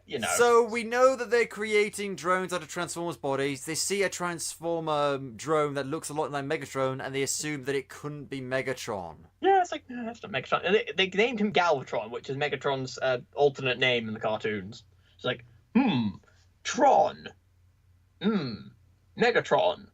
You know. So we know that they're creating drones out of Transformers bodies. They see a Transformer drone that looks a lot like Megatron, and they assume that it couldn't be Megatron. Yeah, it's like, no, that's not Megatron. And they named him Galvatron, which is Megatron's alternate name in the cartoons. It's like, Tron. Megatron.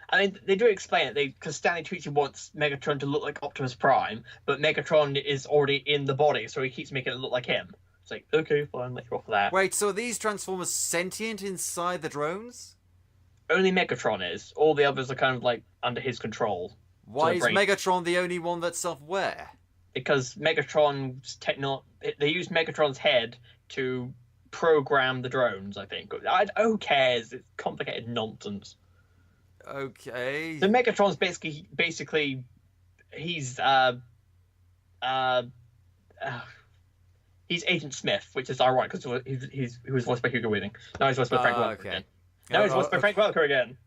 I mean, they do explain it, because Stanley Tucci wants Megatron to look like Optimus Prime, but Megatron is already in the body, so he keeps making it look like him. It's like, okay, fine, let you off of that. Wait, so are these Transformers sentient inside the drones? Only Megatron is. All the others are kind of like under his control. Why is Megatron the only one that's self-aware? Because Megatron's they use Megatron's head to program the drones, I think. Who cares? It's complicated nonsense. Okay. So Megatron's basically he's Agent Smith, which is ironic because he was voiced by Hugo Weaving. Now he's voiced by Frank Welker again. Now he's voiced by Frank Welker again.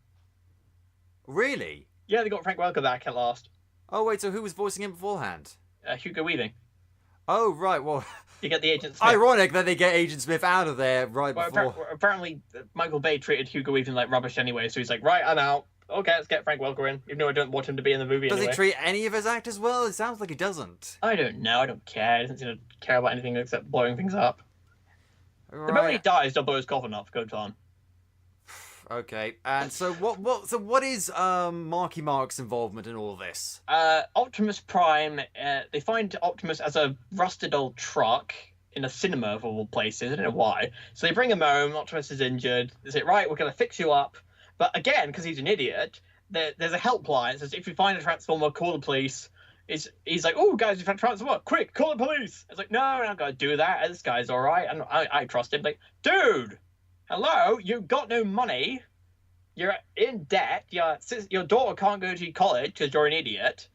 Really? Yeah, they got Frank Welker back at last. Oh wait, so who was voicing him beforehand? Hugo Weaving. Oh right, well. You get the Agent Smith. Ironic that they get Agent Smith out of there before. Apparently, Michael Bay treated Hugo Weaving like rubbish anyway, so he's like, right, I'm out. Okay, let's get Frank Welker in, even though I don't want him to be in the movie anyway. Does he treat any of his actors well? It sounds like he doesn't. I don't know. I don't care. He doesn't seem to care about anything except blowing things up. Right. The moment he dies, they'll blow his coffin up. Go on. Okay, and so what is Marky Mark's involvement in all this? Optimus Prime. They find Optimus as a rusted old truck in a cinema of all places. I don't know why. So they bring him home. Optimus is injured. They say, right, we're going to fix you up. But again, because he's an idiot, there's a helpline that says, if you find a Transformer, call the police. He's like, oh, guys, you've had a Transformer. Quick, call the police. It's like, no, I'm not going to do that. This guy's all right. I trust him. Like, dude, hello, you've got no money. You're in debt. Your daughter can't go to college because you're an idiot.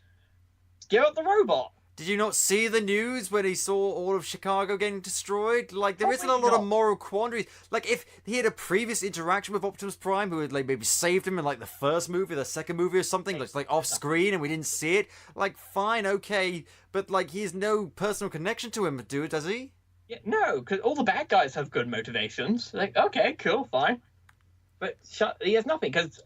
Give up the robot. Did you not see the news when he saw all of Chicago getting destroyed? Like, there isn't a lot of moral quandaries. Like, if he had a previous interaction with Optimus Prime who had, like, maybe saved him in, like, the first movie, the second movie or something, like off-screen and we didn't see it, like, fine, okay. But, like, he has no personal connection to him, does he? Yeah, no, because all the bad guys have good motivations. Like, okay, cool, fine. But he has nothing, because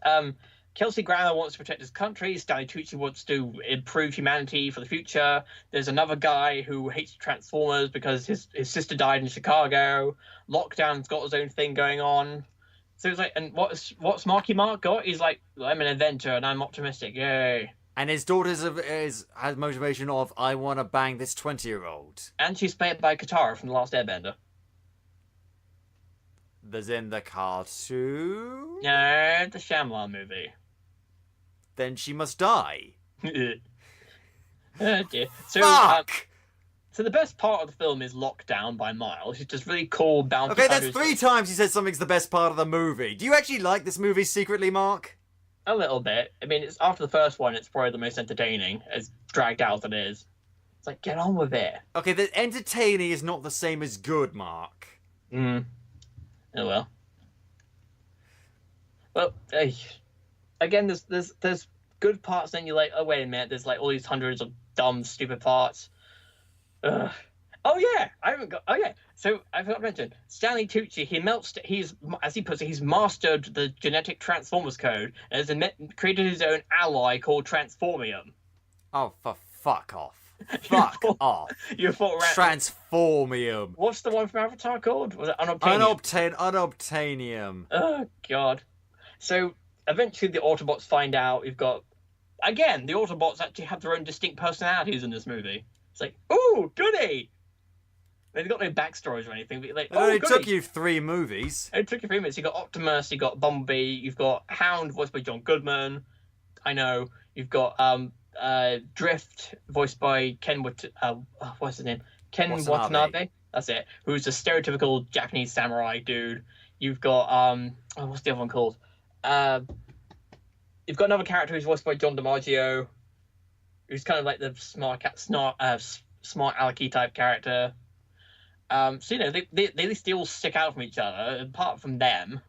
Kelsey Grammer wants to protect his country. Stanley Tucci wants to improve humanity for the future. There's another guy who hates Transformers because his sister died in Chicago. Lockdown's got his own thing going on. So it's like, and what's Marky Mark got? He's like, I'm an inventor and I'm optimistic. Yay. And his daughter has motivation of, I want to bang this 20-year-old. And she's played by Katara from The Last Airbender. There's in the cartoon? No, the Shyamalan movie. Then she must die. Oh dear. So, Fuck! So the best part of the film is Lockdown by Miles. It's just really cool bounty. Okay, that's 3 times he said something's the best part of the movie. Do you actually like this movie secretly, Mark? A little bit. I mean, it's after the first one, it's probably the most entertaining, as dragged out as it is. It's like, get on with it. Okay, the entertaining is not the same as good, Mark. Oh well. Well, again, there's good parts, then you're like, oh wait a minute, there's like all these hundreds of dumb, stupid parts. Oh yeah, So I forgot to mention, Stanley Tucci, as he puts it, he's mastered the genetic Transformers code and has created his own ally called Transformium. Oh, for fuck off. Fuck off. You thought Transformium. What's the one from Avatar called? Was it Unobtainium? Unobtainium. Oh, God. So eventually the Autobots find out you've got... Again, the Autobots actually have their own distinct personalities in this movie. It's like, ooh, goody! They've got no backstories or anything. But like, it took you 3 movies. It took you 3 minutes. You've got Optimus, you've got Bumblebee, you've got Hound, voiced by John Goodman. I know. You've got Drift, voiced by what's his name? Ken Watanabe. That's it. Who's a stereotypical Japanese samurai dude. You've got what's the other one called? You've got another character who's voiced by John DiMaggio, who's kind of like the smart alecky type character. So they still stick out from each other. Apart from them,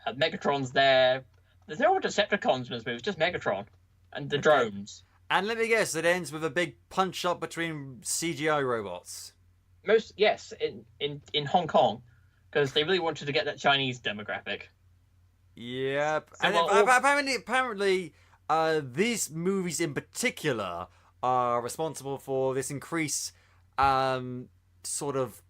Megatron's there. There's no other Decepticons in this movie. It's just Megatron and the drones. And let me guess, it ends with a big punch up between CGI robots. Yes, in Hong Kong, because they really wanted to get that Chinese demographic. Yep. So, and apparently, these movies in particular are responsible for this increase, sort of,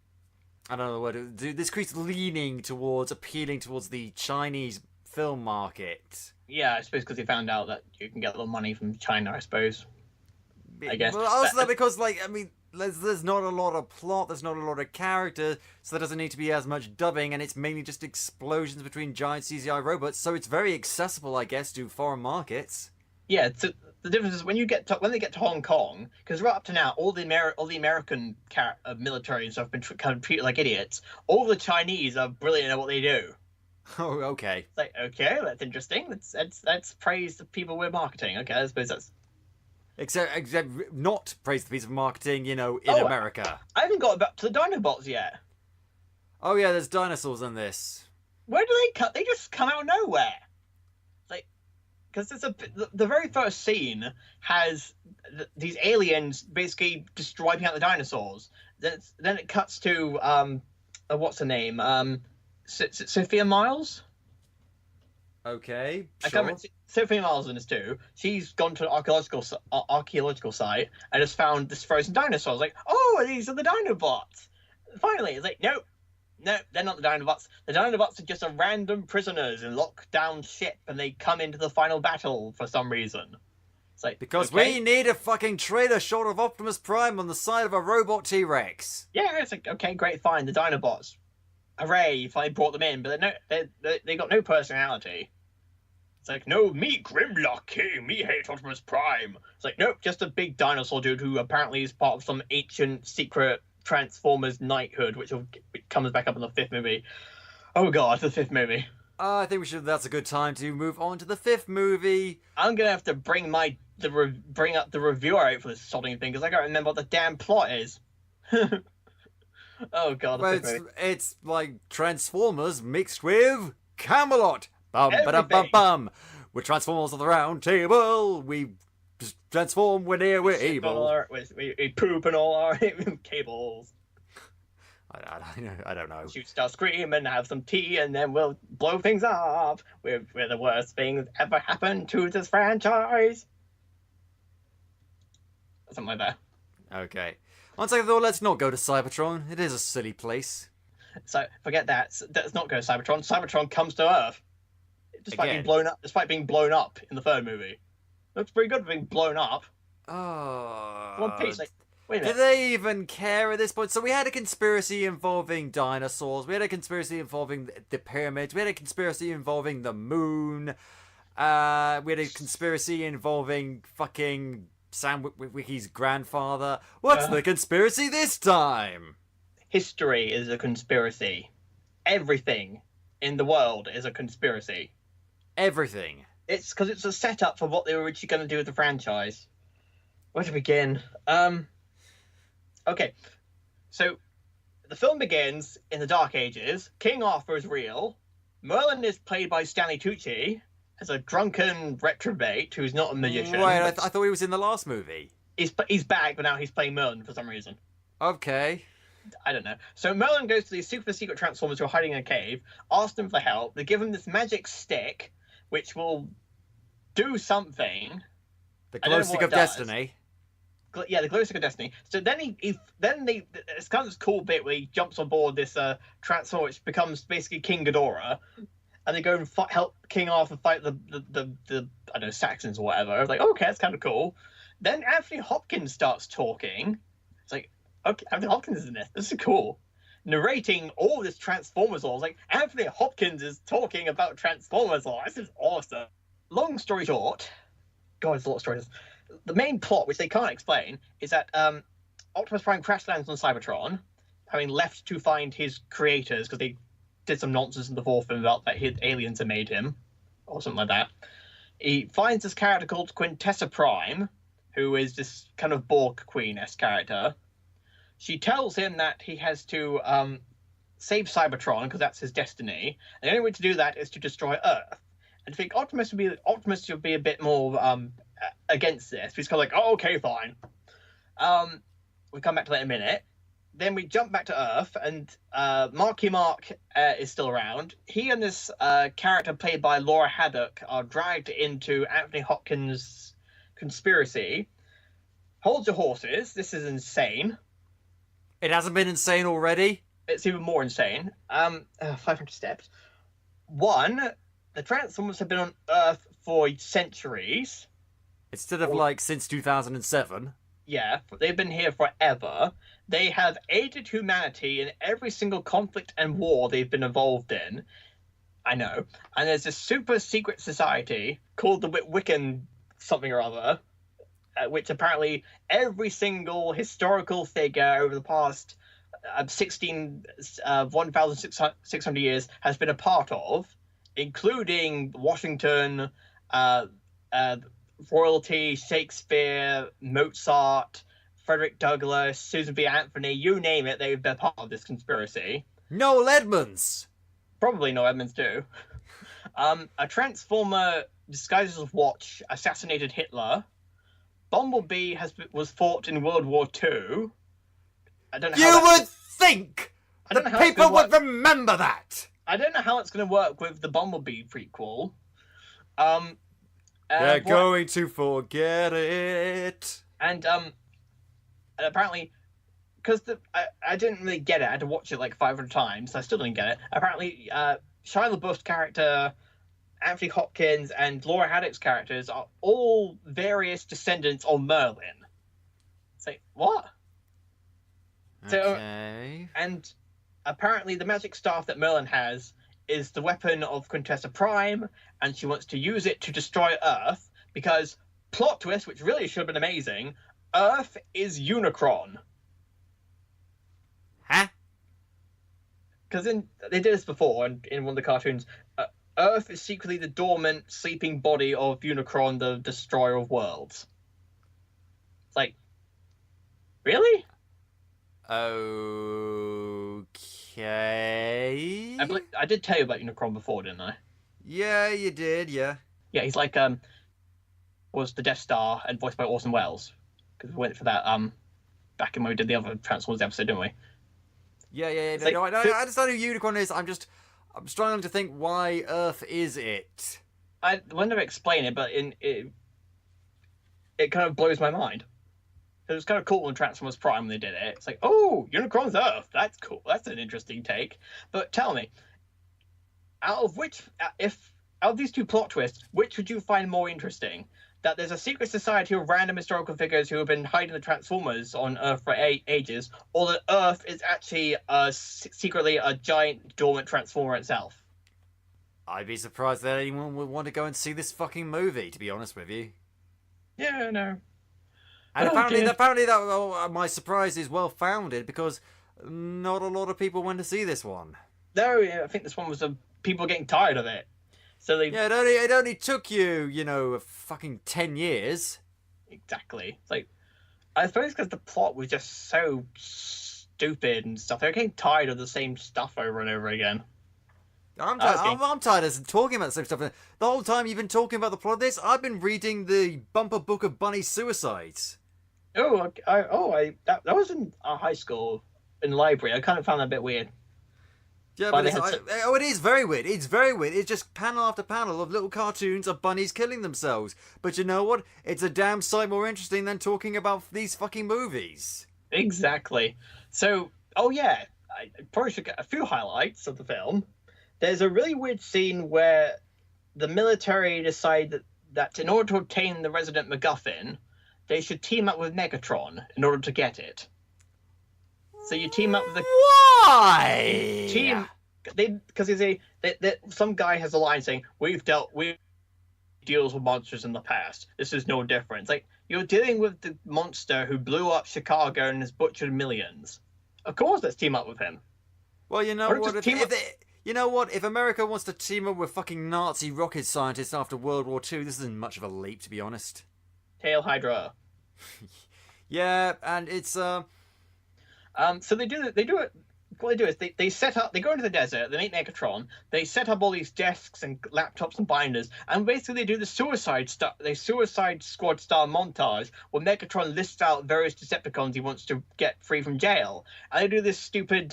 I don't know the word, this increase leaning towards appealing towards the Chinese film market. Yeah, I suppose because they found out that you can get a lot of money from China, I suppose. I guess. Well, also because, there's not a lot of plot, there's not a lot of character, so there doesn't need to be as much dubbing, and it's mainly just explosions between giant CGI robots, so it's very accessible, I guess, to foreign markets. Yeah, so the difference is when they get to Hong Kong, because right up to now, all the American military and stuff have been kind of treated like idiots. All the Chinese are brilliant at what they do. Oh, okay. It's like, okay, that's interesting. Let's praise the people we're marketing. Okay, I suppose that's... Except not praise the piece of marketing, in America. I haven't got back to the Dinobots yet. Oh yeah, there's dinosaurs in this. Where do they cut? They just come out of nowhere. Because the very first scene has these aliens basically just wiping out the dinosaurs. Then it cuts to what's her name? Sophia Miles. Okay, I can't remember. Sophia Miles in this too. She's gone to an archaeological site and has found this frozen dinosaur. I was like, oh, these are the Dinobots. Finally, it's like, no, they're not the Dinobots. The Dinobots are just a random prisoners in lockdown ship, and they come into the final battle for some reason. It's like, because okay. we need a fucking trailer shot of Optimus Prime on the side of a robot T-Rex. Yeah, it's like, okay, great, fine. The Dinobots, hooray! If I brought them in, but they got no personality. It's like, no, me Grimlock King, me hate Optimus Prime. It's like, nope, just a big dinosaur dude who apparently is part of some ancient secret Transformers knighthood, which comes back up in the 5th movie. Oh god, the 5th movie. I think that's a good time to move on to the 5th movie. I'm gonna have to bring up the reviewer out for this sodding thing, because I can't remember what the damn plot is. Oh god, it's like Transformers mixed with Camelot. Bum ba bum bum. We're Transformers of the Round Table. We just transform when we're able. We poop and all our cables. I don't know. Shoot, start scream and have some tea, and then we'll blow things up. We're the worst things ever happened to this franchise. Something like that. Okay. One second though, let's not go to Cybertron. It is a silly place. So forget that. Let's not go to Cybertron. Cybertron comes to Earth. Despite being blown up in the 3rd movie. Looks pretty good for being blown up. Oh. One piece, wait a minute. Do they even care at this point? So we had a conspiracy involving dinosaurs. We had a conspiracy involving the pyramids. We had a conspiracy involving the moon. We had a conspiracy involving fucking Sam Witwicky's grandfather. What's the conspiracy this time? History is a conspiracy. Everything in the world is a conspiracy. Everything. It's because it's a setup for what they were originally going to do with the franchise. Where to begin? Okay, so the film begins in the Dark Ages. King Arthur is real. Merlin is played by Stanley Tucci as a drunken reprobate who's not a magician. Right, I thought he was in the last movie. He's back, but now he's playing Merlin for some reason. Okay. I don't know. So Merlin goes to these super secret Transformers who are hiding in a cave, asks them for help. They give him this magic stick, which will do something. The glow stick of destiny. Yeah, the glow stick of destiny. So then it's kind of this cool bit where he jumps on board this Transformer, which becomes basically King Ghidorah, and they go and help King Arthur fight the I don't know, Saxons or whatever. I was like, okay, that's kind of cool. Then Anthony Hopkins starts talking. It's like, okay, Anthony Hopkins is in this. This is cool. Narrating all this Transformers lore. I was like, Anthony Hopkins is talking about Transformers lore. This is awesome. Long story short, God, there's a lot of stories. The main plot, which they can't explain, is that Optimus Prime crash lands on Cybertron, having left to find his creators because they did some nonsense in the fourth film about that aliens had made him, or something like that. He finds this character called Quintessa Prime, who is this kind of Borg Queen-esque character. She tells him that he has to save Cybertron because that's his destiny. And the only way to do that is to destroy Earth. And I think Optimus should be a bit more against this. He's kind of like, oh, okay, fine. We'll come back to that in a minute. Then we jump back to Earth, and Marky Mark is still around. He and this character played by Laura Haddock are dragged into Anthony Hopkins' conspiracy. Hold your horses. This is insane. It hasn't been insane already? It's even more insane. 500 steps. One, the Transformers have been on Earth for centuries. Instead of, since 2007. Yeah, they've been here forever. They have aided humanity in every single conflict and war they've been involved in. I know. And there's this super secret society called the Wiccan something or other, which apparently every single historical figure over the past 1,600 years has been a part of, including Washington, royalty, Shakespeare, Mozart, Frederick Douglass, Susan B. Anthony, you name it, they've been part of this conspiracy. Noel Edmonds! Probably Noel Edmonds too. A Transformer disguised as Watch assassinated Hitler. Bumblebee was fought in World War II. I don't know. You would think the people would remember that. I don't know how it's going to work with the Bumblebee prequel. They're going to forget it. And apparently, because I didn't really get it. I had to watch it like 500 times. So I still didn't get it. Apparently, Shia LaBeouf's character, Anthony Hopkins, and Laura Haddock's characters are all various descendants of Merlin. It's like, what? Okay. So, and apparently the magic staff that Merlin has is the weapon of Quintessa Prime, and she wants to use it to destroy Earth, because, plot twist, which really should have been amazing, Earth is Unicron. Huh? Because they did this before in one of the cartoons. Earth is secretly the dormant, sleeping body of Unicron, the destroyer of worlds. It's like, really? Okay. I did tell you about Unicron before, didn't I? Yeah, you did, yeah. Yeah, he's like, was the Death Star and voiced by Orson Welles. Because we went for that, back in when we did the other Transformers episode, didn't we? Yeah. Like, I understand who Unicron is. I'm struggling to think why Earth is it. I wouldn't have explained it, but it kind of blows my mind. It was kind of cool when Transformers Prime when they did it. It's like, oh, Unicron's Earth. That's cool. That's an interesting take. But tell me, out of these two plot twists, which would you find more interesting? That there's a secret society of random historical figures who have been hiding the Transformers on Earth for ages, or that Earth is actually secretly a giant dormant Transformer itself? I'd be surprised that anyone would want to go and see this fucking movie, to be honest with you. Yeah, no. And apparently that my surprise is well founded, because not a lot of people went to see this one. No, I think this one was people getting tired of it. So they... Yeah, it only took you, fucking 10 years. Exactly. It's like, I suppose because the plot was just so stupid and stuff. They're getting tired of the same stuff over and over again. I'm tired of talking about the same stuff. The whole time you've been talking about the plot of this, I've been reading the bumper book of Bunny Suicides. That was in high school. in the library. I kind of found that a bit weird. Yeah, But but they had it is very weird. It's very weird. It's just panel after panel of little cartoons of bunnies killing themselves. But you know what? It's a damn sight more interesting than talking about these fucking movies. Exactly. So, oh yeah, I probably should get a few highlights of the film. There's a really weird scene where the military decide that in order to obtain the resident MacGuffin, they should team up with Megatron in order to get it. So you team up with the Why? because some guy has a line saying we've deals with monsters in the past. This is no different. It's like you're dealing with the monster who blew up Chicago and has butchered millions. Of course, let's team up with him. Well, you know what? You know what? If America wants to team up with fucking Nazi rocket scientists after World War II, this isn't much of a leap, to be honest. Hail Hydra. Yeah, and it's So they do it. What they do is they go into the desert, they make Megatron, they set up all these desks and laptops and binders, and basically they do the Suicide Squad style montage where Megatron lists out various Decepticons he wants to get free from jail, and they do this stupid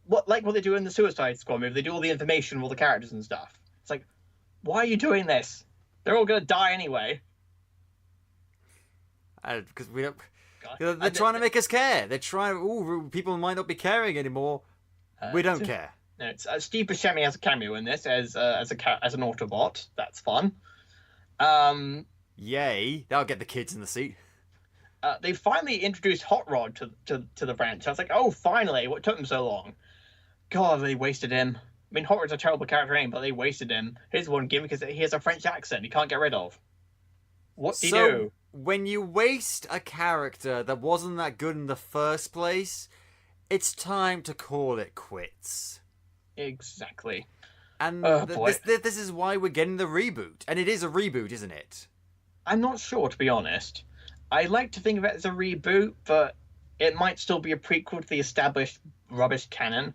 what they do in the Suicide Squad movie. They do all the information of all the characters and stuff. It's like, why are you doing this? They're all gonna die anyway. Because we don't. They're trying to make us care. They're trying. Ooh, people might not be caring anymore. We don't care. No, it's Steve Buscemi has a cameo in this as an Autobot. That's fun. Yay! That'll get the kids in the seat. They finally introduced Hot Rod to the franchise. Like, oh, finally! What took them so long? God, they wasted him. I mean, Hot Rod's a terrible character name, but they wasted him. Here's one gimmick: because he has a French accent. He can't get rid of. What do you do? When you waste a character that wasn't that good in the first place, it's time to call it quits. Exactly. And this is why we're getting the reboot. And it is a reboot, isn't it? I'm not sure, to be honest. I like to think of it as a reboot, but it might still be a prequel to the established rubbish canon.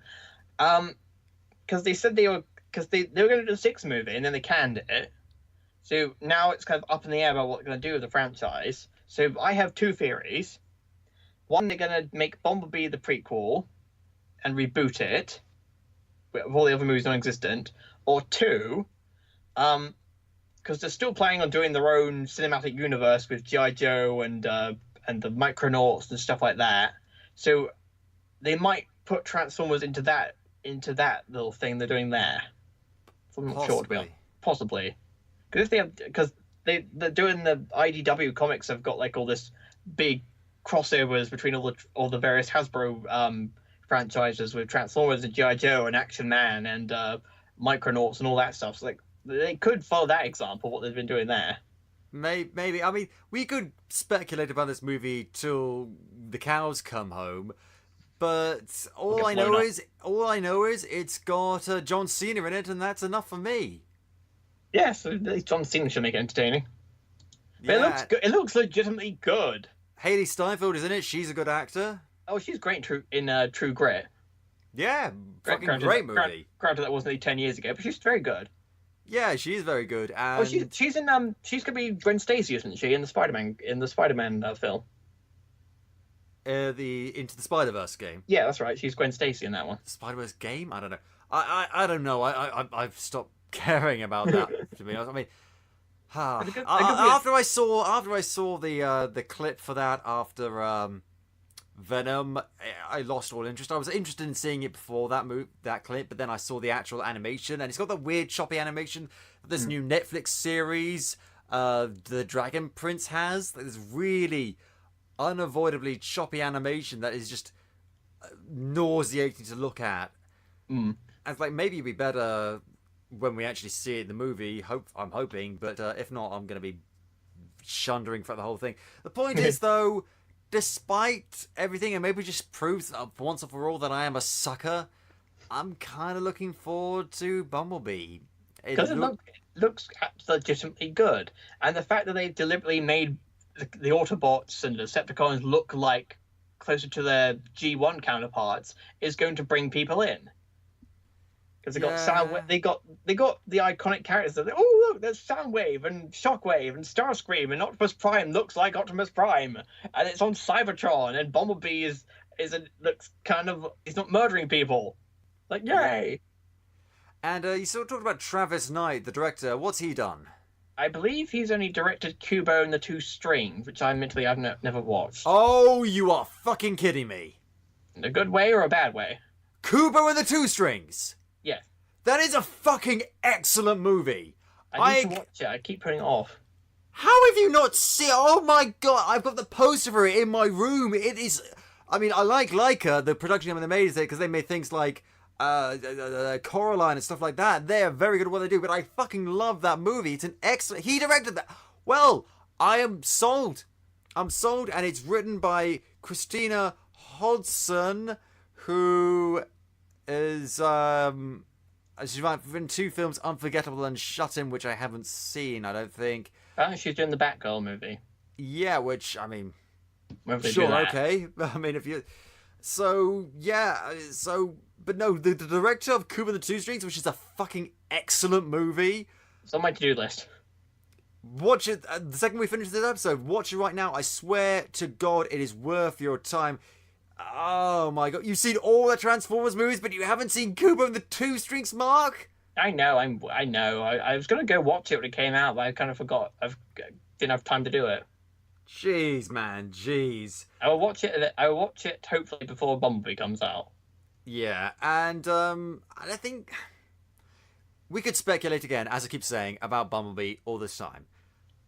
Because they said they were going to do a 6th movie, and then they canned it. So now it's kind of up in the air about what they're going to do with the franchise. So I have 2 theories. One, they're going to make Bumblebee the prequel and reboot it with all the other movies non-existent. Or 2, because they're still planning on doing their own cinematic universe with G.I. Joe and the Micronauts and stuff like that. So they might put Transformers into that little thing they're doing there. So I'm not sure, to be honest. Possibly. Because they're doing the IDW comics have got like all this big crossovers between all the various Hasbro franchises with Transformers and G.I. Joe and Action Man and Micronauts and all that stuff. So like they could follow that example, what they've been doing there. Maybe. I mean, we could speculate about this movie till the cows come home, but all I know is it's got John Cena in it, and that's enough for me. Yeah, so at least John Cena should make it entertaining. But Yeah. it looks good. It looks legitimately good. Haley Steinfeld is in it. She's a good actor. Oh, she's great in True Grit. Yeah, fucking Granted, great movie. Granted, that wasn't 10 years ago, but she's very good. Yeah, she is very good. And Oh, she's in she's gonna be Gwen Stacy, isn't she, in the Spider-Man film? the Into the Spider-Verse game. Yeah, that's right. She's Gwen Stacy in that one. Spider-Verse game? I don't know. I don't know. I've stopped caring about that. To be honest, I mean, after I saw the clip for that after Venom, I lost all interest. I was interested in seeing it before that clip, but then I saw the actual animation, and it's got that weird choppy animation that this new Netflix series, the Dragon Prince has. This really unavoidably choppy animation that is just nauseating to look at. And it's like, maybe it'd be better when we actually see it in the movie. I'm hoping, but if not, I'm going to be shundering for the whole thing. The point is, though, despite everything, and maybe just proves for once and for all that I am a sucker, I'm kind of looking forward to Bumblebee. Because it looks legitimately good. And the fact that they've deliberately made the Autobots and the Decepticons look like closer to their G1 counterparts is going to bring people in. Because they got the iconic characters. Oh, look, there's Soundwave and Shockwave and Starscream, and Optimus Prime looks like Optimus Prime, and it's on Cybertron, and Bumblebee looks kind of, he's not murdering people. Like, yay! And you sort of talked about Travis Knight, the director. What's he done? I believe he's only directed Kubo and the Two Strings, which I admittedly I've never watched. Oh, you are fucking kidding me. In a good way or a bad way? Kubo and the Two Strings. Yes. That is a fucking excellent movie. I need to watch it. I keep putting it off. How have you not seen? Oh my god! I've got the poster for it in my room. It is. I mean, I like Leica, the production company they made it, because they made things like Coraline and stuff like that. They are very good at what they do. But I fucking love that movie. It's an excellent. He directed that. Well, I am sold. I'm sold, and it's written by Christina Hodson, who is she's written 2 films, Unforgettable and Shut In, which I haven't seen. I don't think. She's doing the Batgirl movie. Yeah, which I mean, Whether sure, okay. I mean, if you, so yeah, so but no, the director of Kubo and the Two Strings, which is a fucking excellent movie. It's on my to-do list. Watch it the second we finish this episode. Watch it right now. I swear to God, it is worth your time. Oh my God, you've seen all the Transformers movies, but you haven't seen Kubo and the Two Strings, Mark? I know. I know. I was gonna go watch it when it came out, but I kind of forgot. I didn't have time to do it. Jeez, man, jeez. I will watch it hopefully before Bumblebee comes out. Yeah, and I think we could speculate again, as I keep saying, about Bumblebee all this time.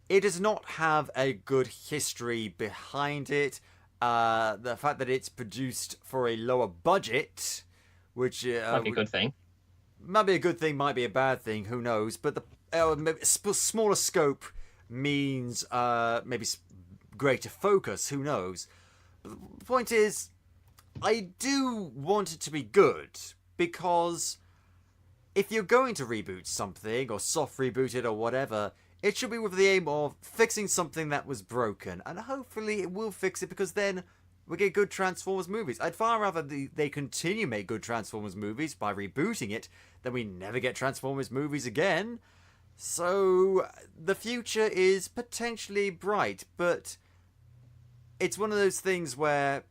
It does not have a good history behind it. The fact that it's produced for a lower budget, which Might be a good thing. might be a good thing, might be a bad thing, who knows? But the smaller scope means maybe greater focus, who knows? But the point is, I do want it to be good, because if you're going to reboot something, or soft reboot it, or whatever, it should be with the aim of fixing something that was broken, and hopefully it will fix it, because then we get good Transformers movies. I'd far rather they continue make good Transformers movies by rebooting it than we never get Transformers movies again. So the future is potentially bright, but it's one of those things where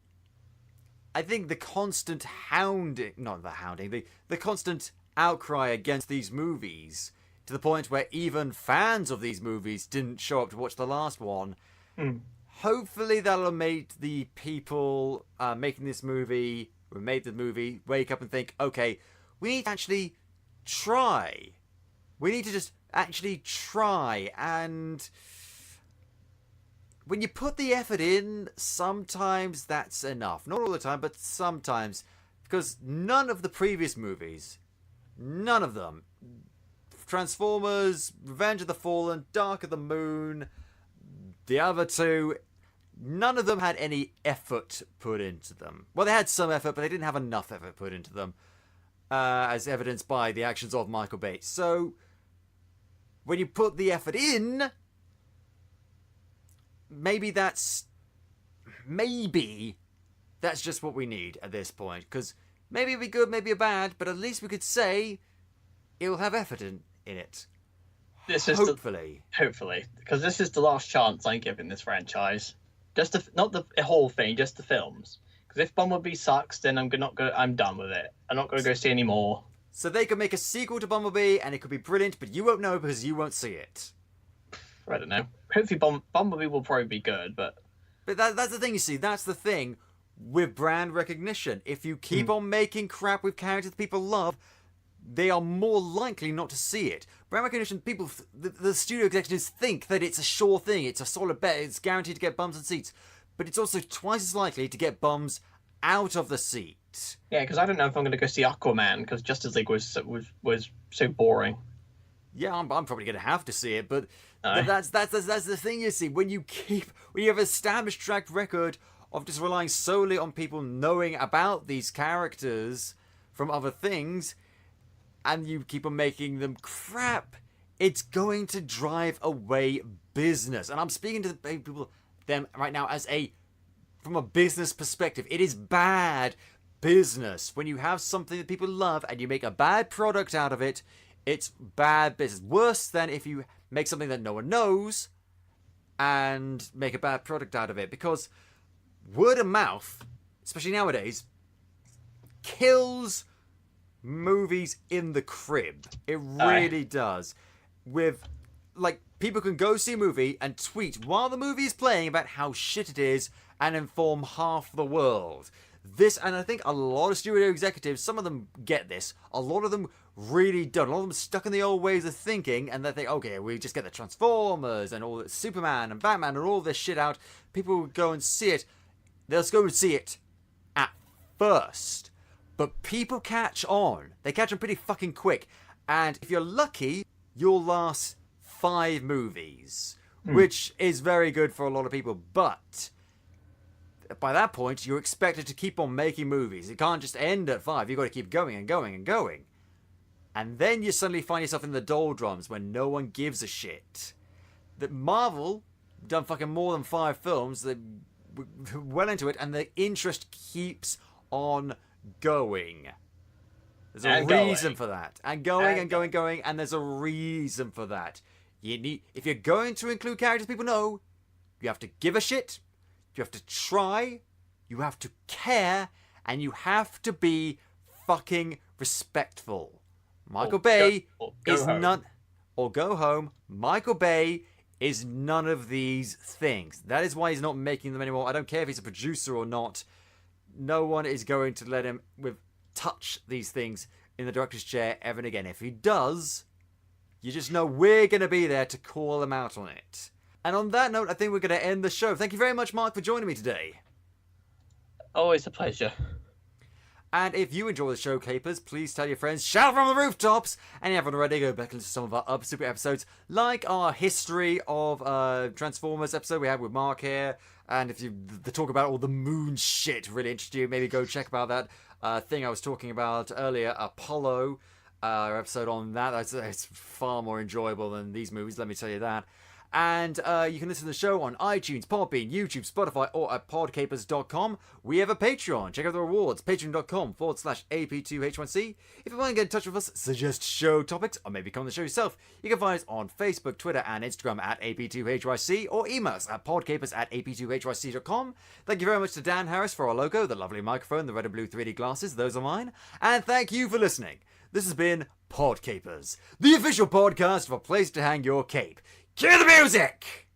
I think the constant the constant outcry against these movies, to the point where even fans of these movies didn't show up to watch the last one. Hopefully that'll make the people making this movie, who made the movie, wake up and think, okay, we need to actually try. We need to just actually try. And when you put the effort in, sometimes that's enough. Not all the time, but sometimes. Because none of the previous movies, none of them, Transformers, Revenge of the Fallen, Dark of the Moon, the other 2, none of them had any effort put into them. Well, they had some effort, but they didn't have enough effort put into them, as evidenced by the actions of Michael Bay. So, when you put the effort in, maybe that's just what we need at this point. Because maybe it'll be good, maybe a bad, but at least we could say it'll have effort in it. This is hopefully, because this is the last chance I'm giving this franchise. Not the whole thing, just the films. Because if Bumblebee sucks, then I'm done with it. I'm not going to go see any more. So they could make a sequel to Bumblebee, and it could be brilliant, but you won't know because you won't see it. I don't know. Hopefully, Bumblebee will probably be good, but that's the thing. You see, that's the thing with brand recognition. If you keep on making crap with characters people love, they are more likely not to see it. Brand recognition, people, the studio executives think that it's a sure thing, it's a solid bet, it's guaranteed to get bums and seats. But it's also twice as likely to get bums out of the seat. Yeah, because I don't know if I'm going to go see Aquaman, because Justice League was so boring. Yeah, I'm probably going to have to see it, but that's the thing, you see. When you have an established track record of just relying solely on people knowing about these characters from other things, and you keep on making them crap, it's going to drive away business. And I'm speaking to them right now from a business perspective. It is bad business. When you have something that people love and you make a bad product out of it, it's bad business. Worse than if you make something that no one knows and make a bad product out of it. Because word of mouth especially nowadays, kills movies in the crib. It really does. With, like, people can go see a movie and tweet while the movie is playing about how shit it is and inform half the world. This, and I think a lot of studio executives, some of them get this, a lot of them really don't. A lot of them are stuck in the old ways of thinking, and they think, okay, we just get the Transformers and all the Superman and Batman and all this shit out. People will go and see it. They'll go and see it at first. But people catch on. They catch on pretty fucking quick. And if you're lucky, you'll last 5 movies, which is very good for a lot of people. But by that point, you're expected to keep on making movies. It can't just end at 5. You've got to keep going and going and going. And then you suddenly find yourself in the doldrums when no one gives a shit. That Marvel done fucking more than 5 films. They're well into it, and the interest keeps on going. There's a reason for that. And going and going, and there's a reason for that. If you're going to include characters people know, you have to give a shit, you have to try, you have to care, and you have to be fucking respectful. Michael Bay is none... Or go home. Michael Bay is none of these things. That is why he's not making them anymore. I don't care if he's a producer or not. No one is going to let him touch these things in the director's chair ever and again. If he does, you just know we're going to be there to call him out on it. And on that note, I think we're going to end the show. Thank you very much, Mark, for joining me today. Always a pleasure. And if you enjoy the show, Capers, please tell your friends, shout from the rooftops, and if you haven't already, go back and listen to some of our other super episodes, like our history of Transformers episode we had with Mark here, and if the talk about all the moon shit really interested you, maybe go check about that thing I was talking about earlier, Apollo, episode on that. It's far more enjoyable than these movies, let me tell you that. And you can listen to the show on iTunes, Podbean, YouTube, Spotify, or at PodCapers.com. We have a Patreon. Check out the rewards, patreon.com/AP2H1C. If you want to get in touch with us, suggest show topics, or maybe come on the show yourself, you can find us on Facebook, Twitter, and Instagram at AP2HYC, or email us at podcapers@AP2HYC.com. Thank you very much to Dan Harris for our logo, the lovely microphone, the red and blue 3D glasses, those are mine. And thank you for listening. This has been PodCapers, the official podcast of a place to hang your cape. Cue the music!